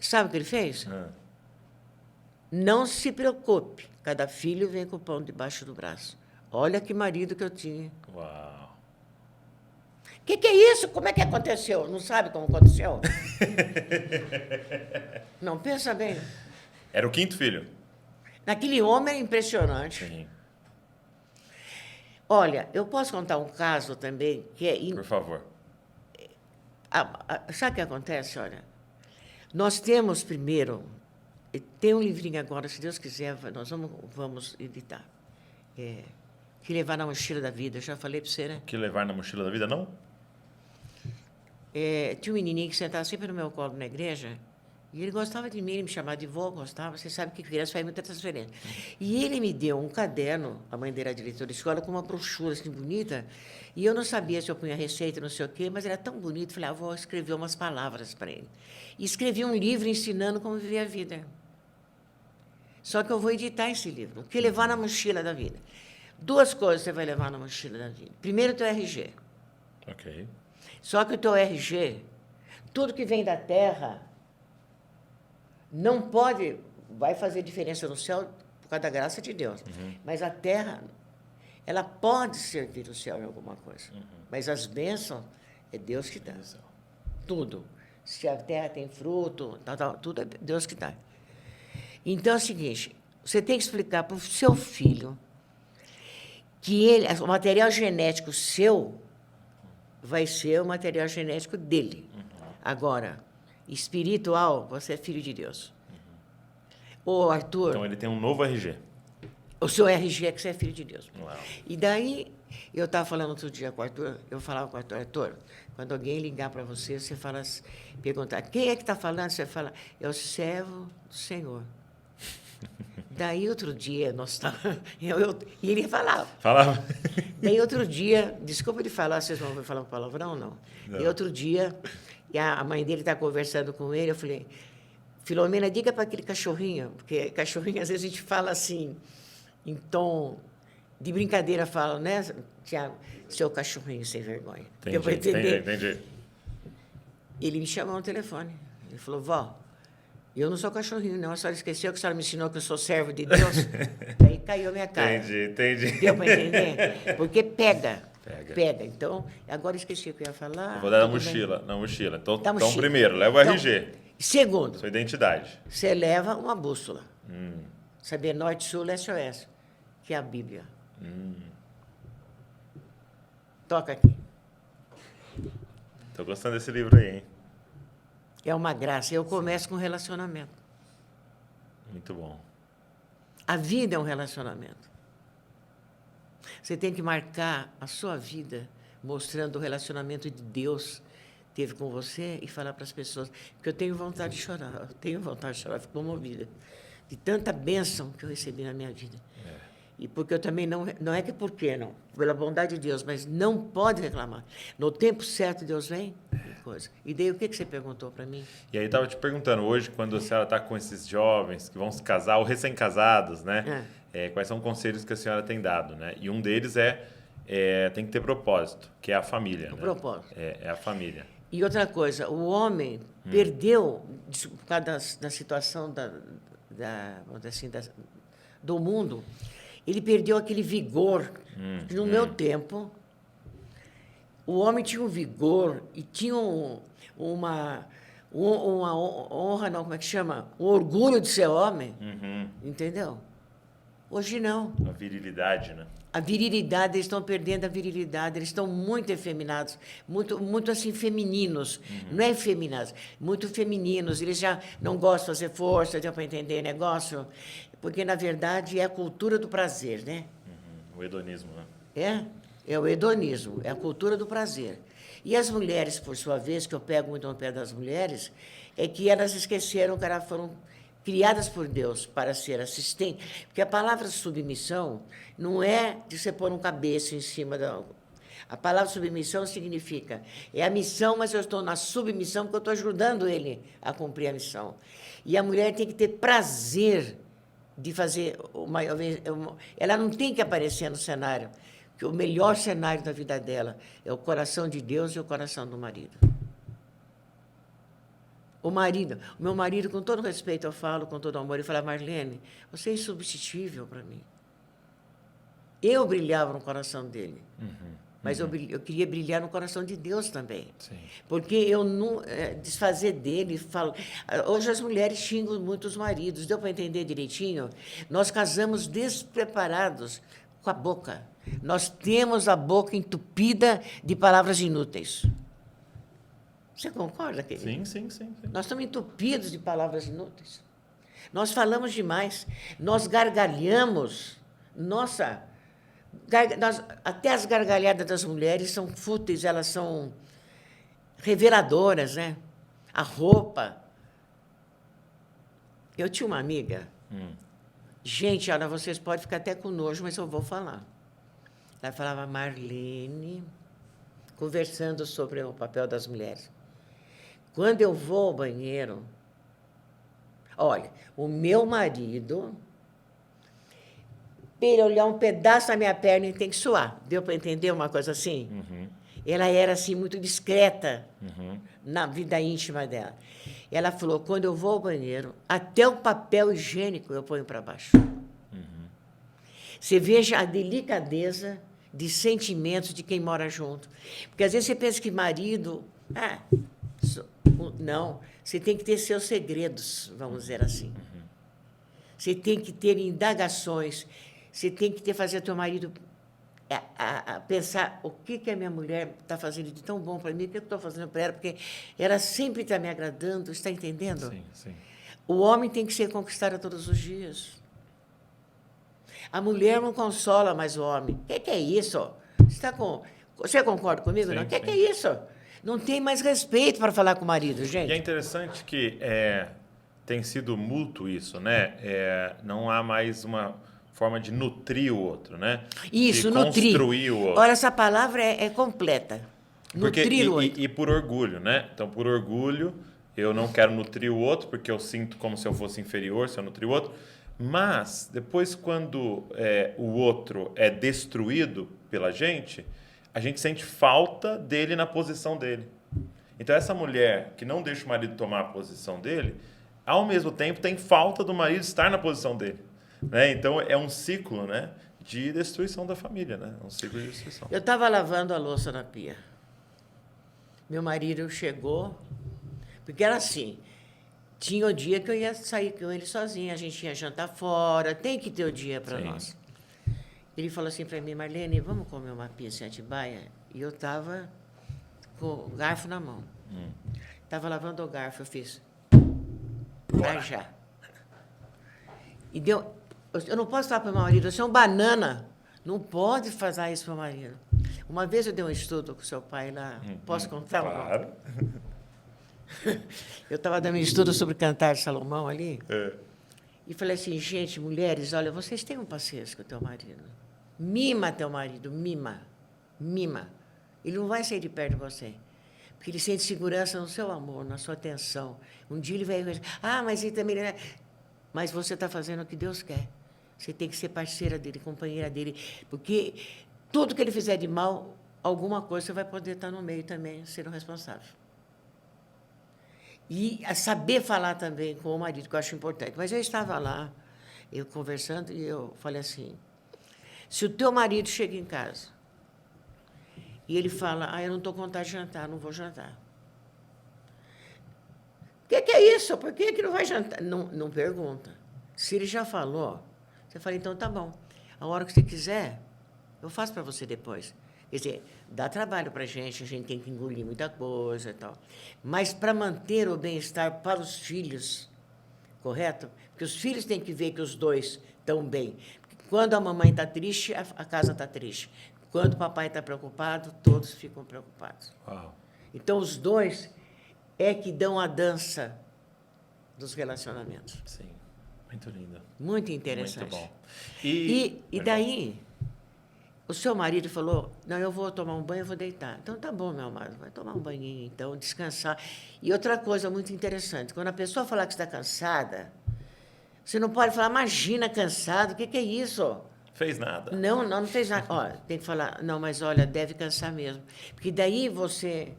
Sabe o que ele fez? Não se preocupe, cada filho vem com o pão debaixo do braço. Olha que marido que eu tinha. Uau. O que é isso? Como é que aconteceu? Não sabe como aconteceu? Não, pensa bem. Era o 5º filho? Naquele homem é impressionante. Sim. Olha, eu posso contar um caso também que é... Por favor. Sabe o que acontece? Olha, Nós temos primeiro, tem um livrinho agora, se Deus quiser, nós vamos editar. Que levar na mochila da vida, eu já falei para você, né? Que levar na mochila da vida, não? Tinha um menininho que sentava sempre no meu colo na igreja, e ele gostava de mim, ele me chamava de vó, gostava, você sabe que criança faz muita transferência. E ele me deu um caderno, a mãe dele era diretora de escola, com uma brochura assim bonita, e eu não sabia se eu punha receita, não sei o quê, mas era tão bonito, falei, vou escrever umas palavras para ele. E escrevi um livro ensinando como viver a vida. Só que eu vou editar esse livro, o que levar na mochila da vida. 2 coisas você vai levar na mochila da vida. Primeiro, o teu RG. Ok. Só que o teu RG, tudo que vem da terra, não pode, vai fazer diferença no céu por causa da graça de Deus. Mas a terra, ela pode servir o céu em alguma coisa. Mas as bênçãos, é Deus que dá. Tudo. Se a terra tem fruto, tudo é Deus que dá. Então é o seguinte, você tem que explicar para o seu filho que o material genético seu vai ser o material genético dele. Agora, espiritual, você é filho de Deus. Ô, Arthur... Então, ele tem um novo RG. O seu RG é que você é filho de Deus. Uau. E daí, eu estava falando outro dia com o Arthur, eu falava com o Arthur, quando alguém ligar para você, você fala, perguntar, quem é que está falando? Você fala, é o servo do Senhor. Daí, outro dia, nós estávamos... E ele falava. Falava? Daí, outro dia... Desculpa de falar, vocês vão falar palavrão ou não? E outro dia, e a mãe dele está conversando com ele, eu falei, Filomena, diga para aquele cachorrinho, porque cachorrinho, às vezes, a gente fala assim, em tom de brincadeira, fala, né, Tiago? Seu cachorrinho sem vergonha. Deu para entender? Entendi. Ele me chamou no telefone. Ele falou, vó, eu não sou cachorrinho, não. A senhora esqueceu que a senhora me ensinou que eu sou servo de Deus? Aí caiu a minha cara. Entendi. Deu para entender? Porque pega. Então, agora esqueci o que eu ia falar. Eu vou dar na mochila. Então, mochila. Primeiro, leva o RG. Segundo, Sua identidade. você leva uma bússola. Saber norte, sul, leste, oeste. Que é a Bíblia. Toca aqui. Estou gostando desse livro aí, hein? É uma graça. Eu começo com relacionamento. Muito bom. A vida é um relacionamento. Você tem que marcar a sua vida mostrando o relacionamento de Deus teve com você e falar para as pessoas, porque eu tenho vontade de chorar, fico comovida de tanta bênção que eu recebi na minha vida. E porque eu também não é que por quê, não, pela bondade de Deus, mas não pode reclamar. No tempo certo, Deus vem e coisa. E daí, o que você perguntou para mim? E aí, eu estava te perguntando, hoje, quando a senhora está com esses jovens que vão se casar, ou recém-casados, né? Quais são os conselhos que a senhora tem dado, né? E um deles tem que ter propósito, que é a família. O propósito. É a família. E outra coisa, o homem perdeu, por causa da situação vamos dizer assim, do mundo, ele perdeu aquele vigor. No meu tempo, o homem tinha um vigor e tinha uma honra, não, como é que chama? Um orgulho de ser homem, entendeu? Hoje não. A virilidade, né? A virilidade, eles estão perdendo a virilidade, eles estão muito efeminados, muito assim, femininos. Não é efeminados, muito femininos. Eles já não gostam de fazer força, deu para entender negócio, porque, na verdade, é a cultura do prazer, né? O hedonismo, né? É o hedonismo, é a cultura do prazer. E as mulheres, por sua vez, que eu pego muito no pé das mulheres, é que elas esqueceram que elas foram criadas por Deus para ser assistentes. Porque a palavra submissão não é de você pôr um cabeça em cima da... A palavra submissão significa, é a missão, mas eu estou na submissão porque eu estou ajudando ele a cumprir a missão. E a mulher tem que ter prazer de fazer ela não tem que aparecer no cenário, porque o melhor cenário da vida dela é o coração de Deus e o coração do marido. O meu marido, com todo respeito, eu falo, com todo amor, ele fala, Marlene, você é insubstituível para mim. Eu brilhava no coração dele, mas eu queria brilhar no coração de Deus também. Sim. Porque eu não desfazer dele, falo. Hoje as mulheres xingam muito os maridos, deu para entender direitinho? Nós casamos despreparados com a boca. Nós temos a boca entupida de palavras inúteis. Você concorda, querido? Sim. Nós estamos entupidos de palavras inúteis. Nós falamos demais. Nós gargalhamos. Nossa, até as gargalhadas das mulheres são fúteis, elas são reveladoras, né? A roupa. Eu tinha uma amiga. Gente, olha, vocês podem ficar até com nojo, mas eu vou falar. Ela falava, Marlene, conversando sobre o papel das mulheres. Quando eu vou ao banheiro, olha, o meu marido, para ele olhar um pedaço da minha perna, ele tem que suar. Deu para entender uma coisa assim? Ela era, assim, muito discreta na vida íntima dela. Ela falou, quando eu vou ao banheiro, até o papel higiênico eu ponho para baixo. Você veja a delicadeza de sentimentos de quem mora junto. Porque, às vezes, você pensa que marido... não, você tem que ter seus segredos, vamos dizer assim. Você tem que ter indagações, você tem que fazer teu marido pensar o que a minha mulher está fazendo de tão bom para mim, o que eu estou fazendo para ela, porque ela sempre está me agradando, está entendendo? Sim. O homem tem que ser conquistado todos os dias. A mulher não consola mais o homem. O que é isso? Você concorda comigo? Não? O que é isso? Não tem mais respeito para falar com o marido, gente. E é interessante que tem sido mútuo isso, né? Não há mais uma forma de nutrir o outro, né? Isso, de nutrir. Construir o outro. Olha, essa palavra é completa. Nutrir o outro. E por orgulho, né? Então, por orgulho, eu não quero nutrir o outro, porque eu sinto como se eu fosse inferior se eu nutrir o outro. Mas, depois, quando o outro é destruído pela gente, a gente sente falta dele na posição dele. Então, essa mulher que não deixa o marido tomar a posição dele, ao mesmo tempo tem falta do marido estar na posição dele. Né? Então, é um ciclo, né, de destruição da família. Né? Um ciclo de destruição. Eu estava lavando a louça na pia. Meu marido chegou, porque era assim, tinha o dia que eu ia sair com ele sozinha, a gente ia jantar fora, tem que ter o dia para nós. Ele falou assim para mim, Marlene, vamos comer uma pizza em Atibaia? E eu estava com o garfo na mão. Estava lavando o garfo, eu fiz. Já. E deu... Eu não posso falar para o meu marido, você é um banana. Não pode fazer isso para o meu marido. Uma vez eu dei um estudo com o seu pai lá. Posso contar? Claro. Eu estava dando um estudo sobre Cantar de Salomão ali. E falei assim, gente, mulheres, olha, vocês tenham paciência com o teu marido. Mima teu marido, mima. Ele não vai sair de perto de você. Porque ele sente segurança no seu amor, na sua atenção. Um dia ele vai dizer, mas ele também... Mas você está fazendo o que Deus quer. Você tem que ser parceira dele, companheira dele. Porque tudo que ele fizer de mal, alguma coisa você vai poder estar no meio também, sendo responsável. E a saber falar também com o marido, que eu acho importante. Mas eu estava lá, eu conversando, e eu falei assim, se o teu marido chega em casa e ele fala, eu não estou com vontade de jantar, não vou jantar. O que é isso? Por que não vai jantar? Não pergunta. Se ele já falou, você fala, então tá bom. A hora que você quiser, eu faço para você depois. Quer dizer, dá trabalho para a gente tem que engolir muita coisa e tal. Mas para manter o bem-estar para os filhos, correto? Porque os filhos têm que ver que os dois estão bem. Quando a mamãe está triste, a casa está triste. Quando o papai está preocupado, todos ficam preocupados. Uau. Então, os dois é que dão a dança dos relacionamentos. Sim, muito lindo. Muito interessante. Muito bom. E daí, o seu marido falou, não, eu vou tomar um banho, eu vou deitar. Então, tá bom, meu amado, vai tomar um banhinho, então, descansar. E outra coisa muito interessante, quando a pessoa falar que está cansada, você não pode falar, imagina, cansado, o que é isso? Fez nada. Não fez nada. Ó, tem que falar, não, mas olha, deve cansar mesmo. Porque daí você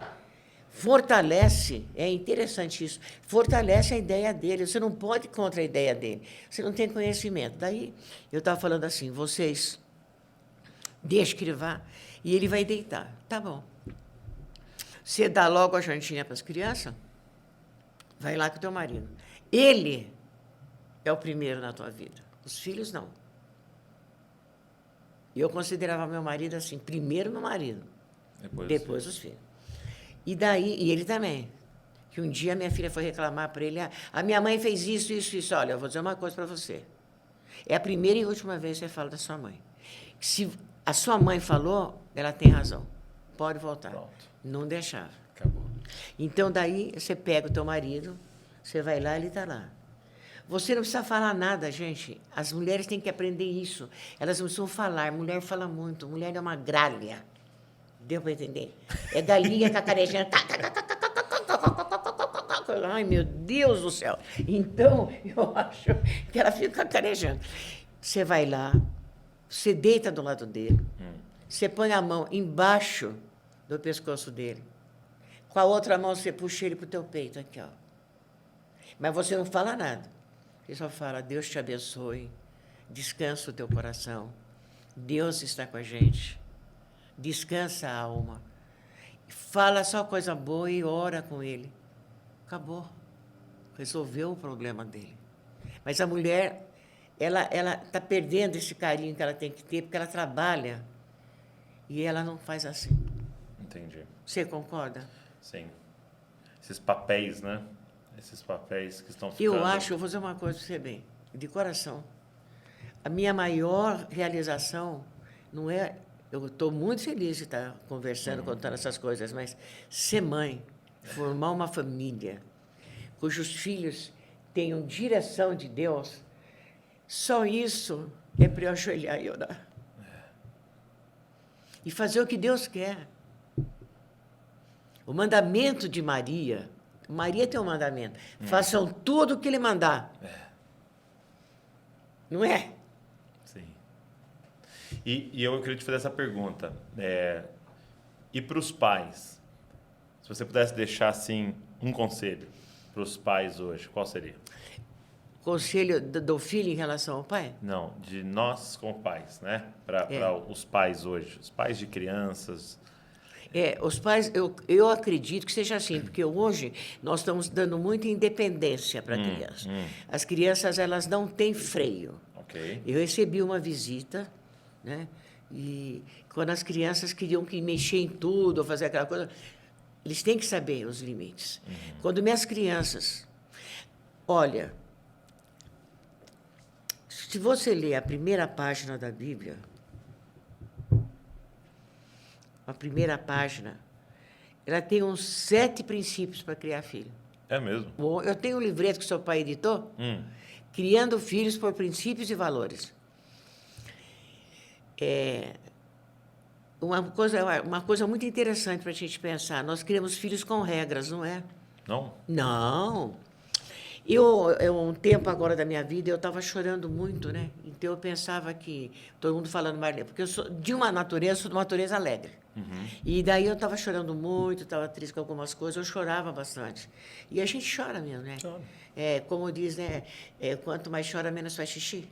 fortalece, é interessante isso, fortalece a ideia dele. Você não pode ir contra a ideia dele. Você não tem conhecimento. Daí, eu estava falando assim, vocês deixam que ele vá e ele vai deitar. Tá bom. Você dá logo a jantinha para as crianças, vai lá com o teu marido. Ele é o primeiro na tua vida. Os filhos, não. Eu considerava meu marido assim, primeiro meu marido, depois os filhos. E daí, e ele também. que um dia minha filha foi reclamar para ele, a minha mãe fez isso, isso, isso. Olha, eu vou dizer uma coisa para você. É a primeira e última vez que você fala da sua mãe. Se a sua mãe falou, ela tem razão. Pode voltar. Pronto. Não deixava. Acabou. Então, daí, você pega o teu marido, você vai lá, ele está lá. Você não precisa falar nada, gente. As mulheres têm que aprender isso. Elas não precisam falar. Mulher fala muito. Mulher é uma gralha. Deu para entender? É galinha cacarejando. Ai, meu Deus do céu. Então, eu acho que ela fica cacarejando. Você vai lá, você deita do lado dele, você põe a mão embaixo do pescoço dele. Com a outra mão, você puxa ele para o teu peito, aqui, ó. Mas você não fala nada. Você só fala, Deus te abençoe, descansa o teu coração, Deus está com a gente, descansa a alma. Fala só coisa boa e ora com ele. Acabou. Resolveu o problema dele. Mas a mulher, ela está perdendo esse carinho que ela tem que ter, porque ela trabalha e ela não faz assim. Entendi. Você concorda? Sim. Esses papéis, né? Esses papéis que estão ficando... Eu vou dizer uma coisa para você bem, de coração. A minha maior realização não é... Eu estou muito feliz de estar conversando, contando essas coisas, mas ser mãe, formar uma família, cujos filhos tenham direção de Deus, só isso é para eu ajoelhar e orar. E fazer o que Deus quer. O mandamento de Maria tem um mandamento. Façam tudo o que ele mandar. Não é? Sim. E eu queria te fazer essa pergunta. E para os pais? Se você pudesse deixar, assim, um conselho para os pais hoje, qual seria? Conselho do filho em relação ao pai? Não, de nós como pais, né? Para os pais hoje, os pais de crianças... Os pais, eu acredito que seja assim, porque hoje nós estamos dando muita independência para a criança. As crianças, elas não têm freio. Okay. Eu recebi uma visita, né? E quando as crianças queriam que mexer em tudo, ou fazer aquela coisa, eles têm que saber os limites. Quando minhas crianças... Olha, se você ler a primeira página da Bíblia... A primeira página, ela tem uns 7 princípios para criar filho. É mesmo? Eu tenho um livreto que seu pai editou, Criando Filhos por Princípios e Valores. Uma coisa muito interessante para a gente pensar, nós criamos filhos com regras, não é? Não? Não. Um tempo agora da minha vida, eu estava chorando muito, né? Então, eu pensava que... Todo mundo falando, Marlene, porque eu sou sou de uma natureza alegre. E daí eu estava chorando muito, estava triste com algumas coisas, eu chorava bastante. E a gente chora mesmo, né? Chora. Como diz, né? Quanto mais chora, menos faz xixi.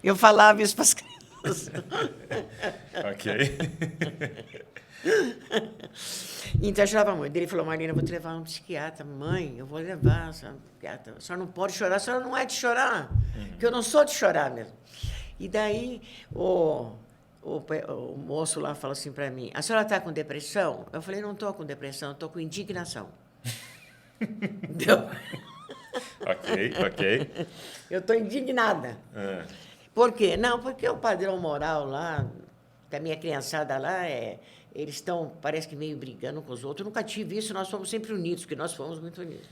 Eu falava isso para as crianças. Ok. Então, eu chorava muito. Ele falou, Marlene, eu vou te levar um psiquiatra. Mãe, eu vou levar um psiquiatra. A senhora não pode chorar, a senhora não é de chorar. Porque eu não sou de chorar mesmo. E daí, o moço lá falou assim para mim, a senhora está com depressão? Eu falei, não estou com depressão, estou com indignação. Deu? Ok. Eu estou indignada. Por quê? Não, porque o padrão moral lá, da minha criançada lá, eles estão, parece que meio brigando com os outros. Eu nunca tive isso, nós fomos sempre unidos, porque nós fomos muito unidos.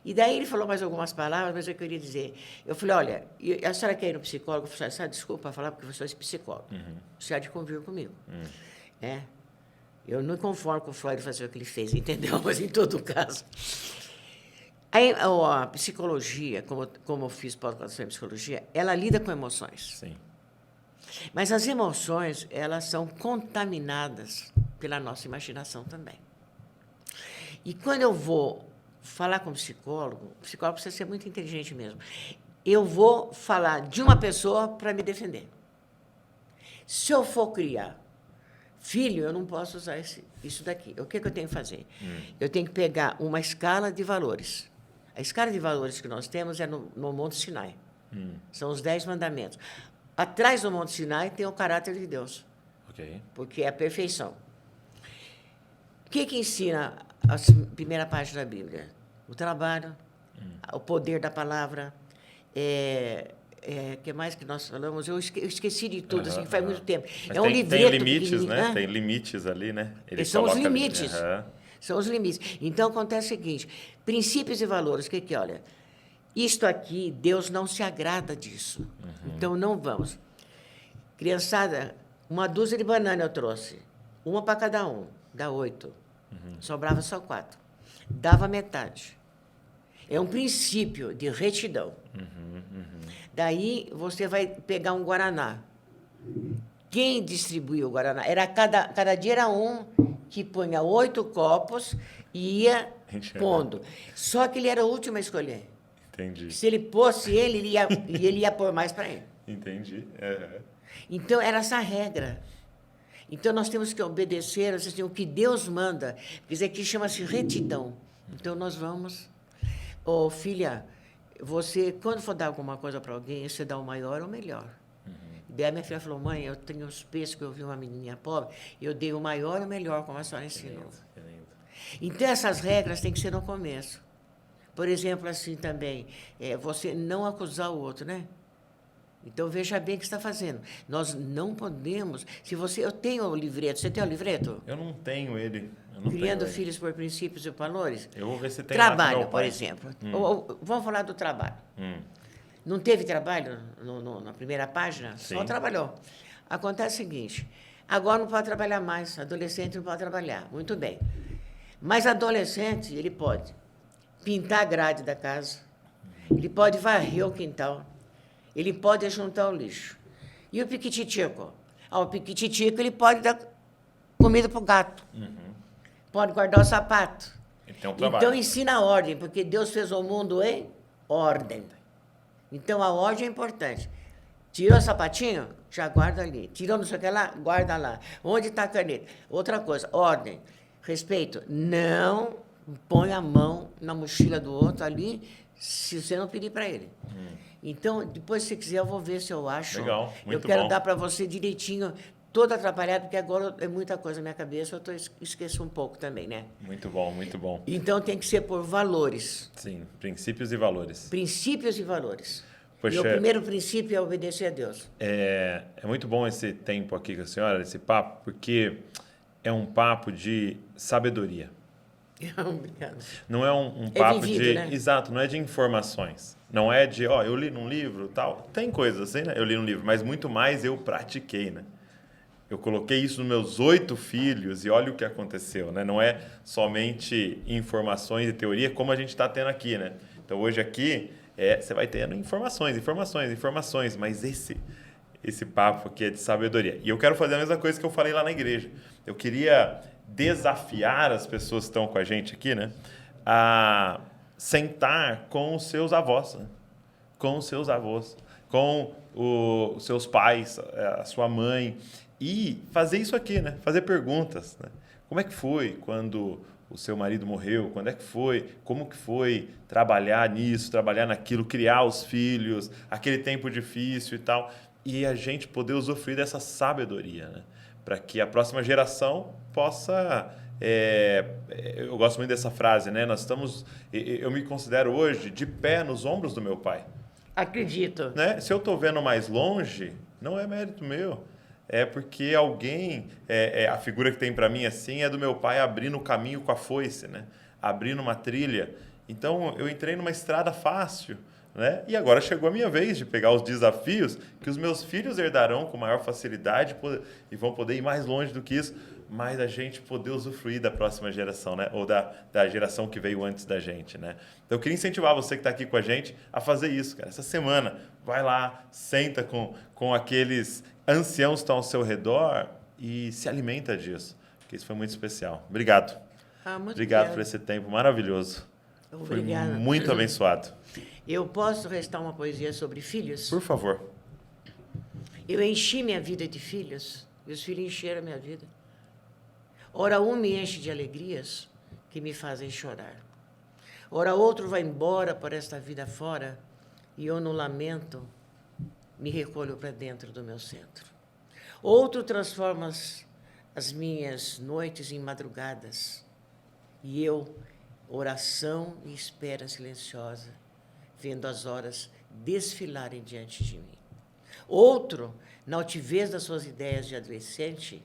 E daí ele falou mais algumas palavras, mas eu queria dizer... Eu falei, olha, a senhora quer ir no psicólogo? Eu falei, senhora, desculpa falar, porque eu sou esse psicólogo. Você há de convir comigo. Eu não me conformo com o Freud fazer o que ele fez, entendeu? Mas, em todo caso... Aí, a psicologia, como eu fiz pós-graduação em psicologia, ela lida com emoções. Sim. Mas as emoções, elas são contaminadas pela nossa imaginação também. E quando eu vou falar com o psicólogo precisa ser muito inteligente mesmo. Eu vou falar de uma pessoa para me defender. Se eu for criar filho, eu não posso usar isso daqui. O que eu tenho que fazer? Eu tenho que pegar uma escala de valores. A escala de valores que nós temos é no Monte Sinai. São os 10 mandamentos. Atrás do Monte Sinai tem o caráter de Deus. Ok. Porque é a perfeição. O que ensina a primeira página da Bíblia? O trabalho, o poder da palavra, que mais que nós falamos? Eu esqueci de tudo, assim, faz muito tempo. Mas É um tem livreto limites, pequenininho. né? Tem limites ali, né? Ele São os coloca ali. limites. São os limites. Então, acontece o seguinte, princípios e valores, o que olha? Isto aqui, Deus não se agrada disso. Então, não vamos. Criançada, 1 dúzia de banana eu trouxe. Uma para cada um, dá 8. Sobrava só 4. Dava metade. É um princípio de retidão. Daí, você vai pegar um guaraná. Quem distribuiu o guaraná? Cada dia era um que punha 8 copos e ia pondo. Só que ele era o último a escolher. Entendi. Se ele fosse ele ia pôr mais para ele. Entendi. Então, era essa a regra. Então, nós temos que obedecer assim, o que Deus manda. Quer dizer, que chama-se retidão. Então, nós vamos... filha, você, quando for dar alguma coisa para alguém, você dá o maior ou o melhor. Daí a minha filha falou, mãe, eu tenho uns peixes que eu vi uma menininha pobre, eu dei o maior ou o melhor, como a senhora ensinou. Então, essas regras têm que ser no começo. Por exemplo, assim também, você não acusar o outro, né? Então, veja bem o que está fazendo. Nós não podemos... Eu tenho o livreto. Você tem o livreto? Eu não tenho ele. Criando filhos por princípios e valores. Eu vou ver se tem trabalho, lá por exemplo. Vamos falar do trabalho. Não teve trabalho na primeira página? Sim. Só trabalhou. Acontece o seguinte, agora não pode trabalhar mais, adolescente não pode trabalhar. Muito bem. Mas adolescente, ele pode pintar a grade da casa, ele pode varrer o quintal, ele pode juntar o lixo. E o piquititico? O piquititico, ele pode dar comida para o gato. Pode guardar o sapato. Então, ensina a ordem, porque Deus fez o mundo em ordem. Então, a ordem é importante. Tirou o sapatinho? Já guarda ali. Tirou não sei o que lá? Guarda lá. Onde está a caneta? Outra coisa, ordem, respeito. Não põe a mão na mochila do outro ali, se você não pedir para ele. Então, depois, se quiser, eu vou ver se eu acho. Legal, muito Eu quero bom. dar para você direitinho, todo atrapalhado, porque agora é muita coisa na minha cabeça, eu esqueço um pouco também, né? Muito bom, muito bom. Então, tem que ser por valores. Sim, princípios e valores. Princípios e valores. Poxa, e o primeiro princípio é obedecer a Deus. É muito bom esse tempo aqui com a senhora, esse papo, porque é um papo de sabedoria. Obrigada. Não é um papo vivido, de... né? Exato, não é de informações. Não é de, eu li num livro tal. Tem coisas assim, né? Eu li num livro, mas muito mais eu pratiquei, né? Eu coloquei isso nos meus 8 filhos e olha o que aconteceu, né? Não é somente informações e teoria como a gente está tendo aqui, né? Então, hoje aqui, você vai tendo informações, mas esse papo aqui é de sabedoria. E eu quero fazer a mesma coisa que eu falei lá na igreja. Eu queria desafiar as pessoas que estão com a gente aqui, né? A sentar com os seus avós, né? Com os seus avós, com os seus pais, a sua mãe, e fazer isso aqui, né? Fazer perguntas, né? Como é que foi quando o seu marido morreu? Quando é que foi? Como que foi trabalhar nisso, trabalhar naquilo, criar os filhos, aquele tempo difícil e tal? E a gente poder usufruir dessa sabedoria, né? Para que a próxima geração possa... eu gosto muito dessa frase, né? Eu me considero hoje de pé nos ombros do meu pai. Acredito. Né? Se eu estou vendo mais longe, não é mérito meu. É porque alguém, a figura que tem para mim assim, é do meu pai abrindo o caminho com a foice, né? Abrindo uma trilha. Então, eu entrei numa estrada fácil, né? E agora chegou a minha vez de pegar os desafios que os meus filhos herdarão com maior facilidade e vão poder ir mais longe do que isso, mas a gente poder usufruir da próxima geração, né? Ou da geração que veio antes da gente, né? Então, eu queria incentivar você que está aqui com a gente a fazer isso, cara. Essa semana, vai lá, senta com aqueles anciãos que estão ao seu redor e se alimenta disso, porque isso foi muito especial. Obrigado. Obrigado por esse tempo maravilhoso. Obrigada. Foi muito abençoado. Eu posso restar uma poesia sobre filhos? Por favor. Eu enchi minha vida de filhos, e os filhos encheram a minha vida. Ora, um me enche de alegrias que me fazem chorar. Ora, outro vai embora por esta vida fora, e eu, no lamento, me recolho para dentro do meu centro. Outro transforma as minhas noites em madrugadas. E eu, oração e espera silenciosa, vendo as horas desfilarem diante de mim. Outro, na altivez das suas ideias de adolescente,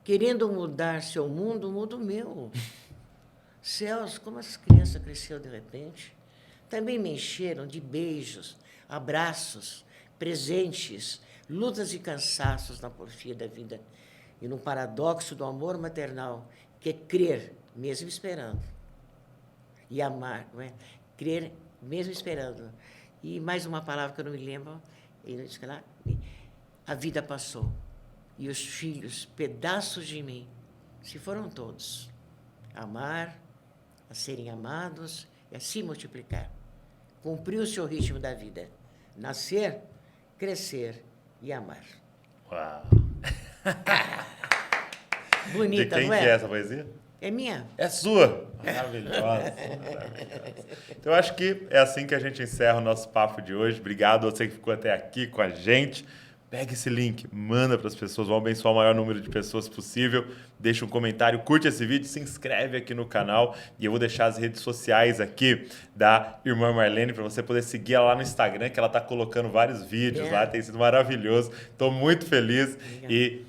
querendo mudar seu mundo, muda o meu. Céus, como essa criança cresceu de repente. Também me encheram de beijos, abraços, presentes, lutas e cansaços na porfia da vida e no paradoxo do amor maternal, que é crer, mesmo esperando, e amar, não é? Crer, mesmo esperando. E mais uma palavra que eu não me lembro, a vida passou, e os filhos, pedaços de mim, se foram todos. Amar, a serem amados e a se multiplicar. Cumprir o seu ritmo da vida. Nascer, crescer e amar. Uau! Bonita, De quem não é? que é essa poesia? É minha. É sua! Maravilhosa. Então, eu acho que é assim que a gente encerra o nosso papo de hoje. Obrigado a você que ficou até aqui com a gente. Pega esse link, manda para as pessoas, vamos abençoar o maior número de pessoas possível. Deixa um comentário, curte esse vídeo, se inscreve aqui no canal. E eu vou deixar as redes sociais aqui da irmã Marlene para você poder seguir ela lá no Instagram, que ela está colocando vários vídeos lá, tem sido maravilhoso. Estou muito feliz. Obrigado. E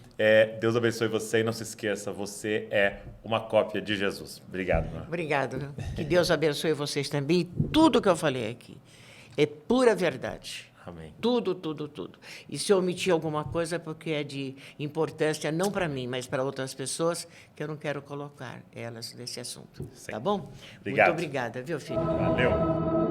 Deus abençoe você e não se esqueça, você é uma cópia de Jesus. Obrigado, irmã. Obrigado. Que Deus abençoe vocês também. Tudo que eu falei aqui é pura verdade. Amém. Tudo, tudo, tudo. E se eu omitir alguma coisa é porque é de importância, não para mim, mas para outras pessoas, que eu não quero colocar elas nesse assunto. Sim. Tá bom? Obrigado. Muito obrigada, viu, filho? Valeu.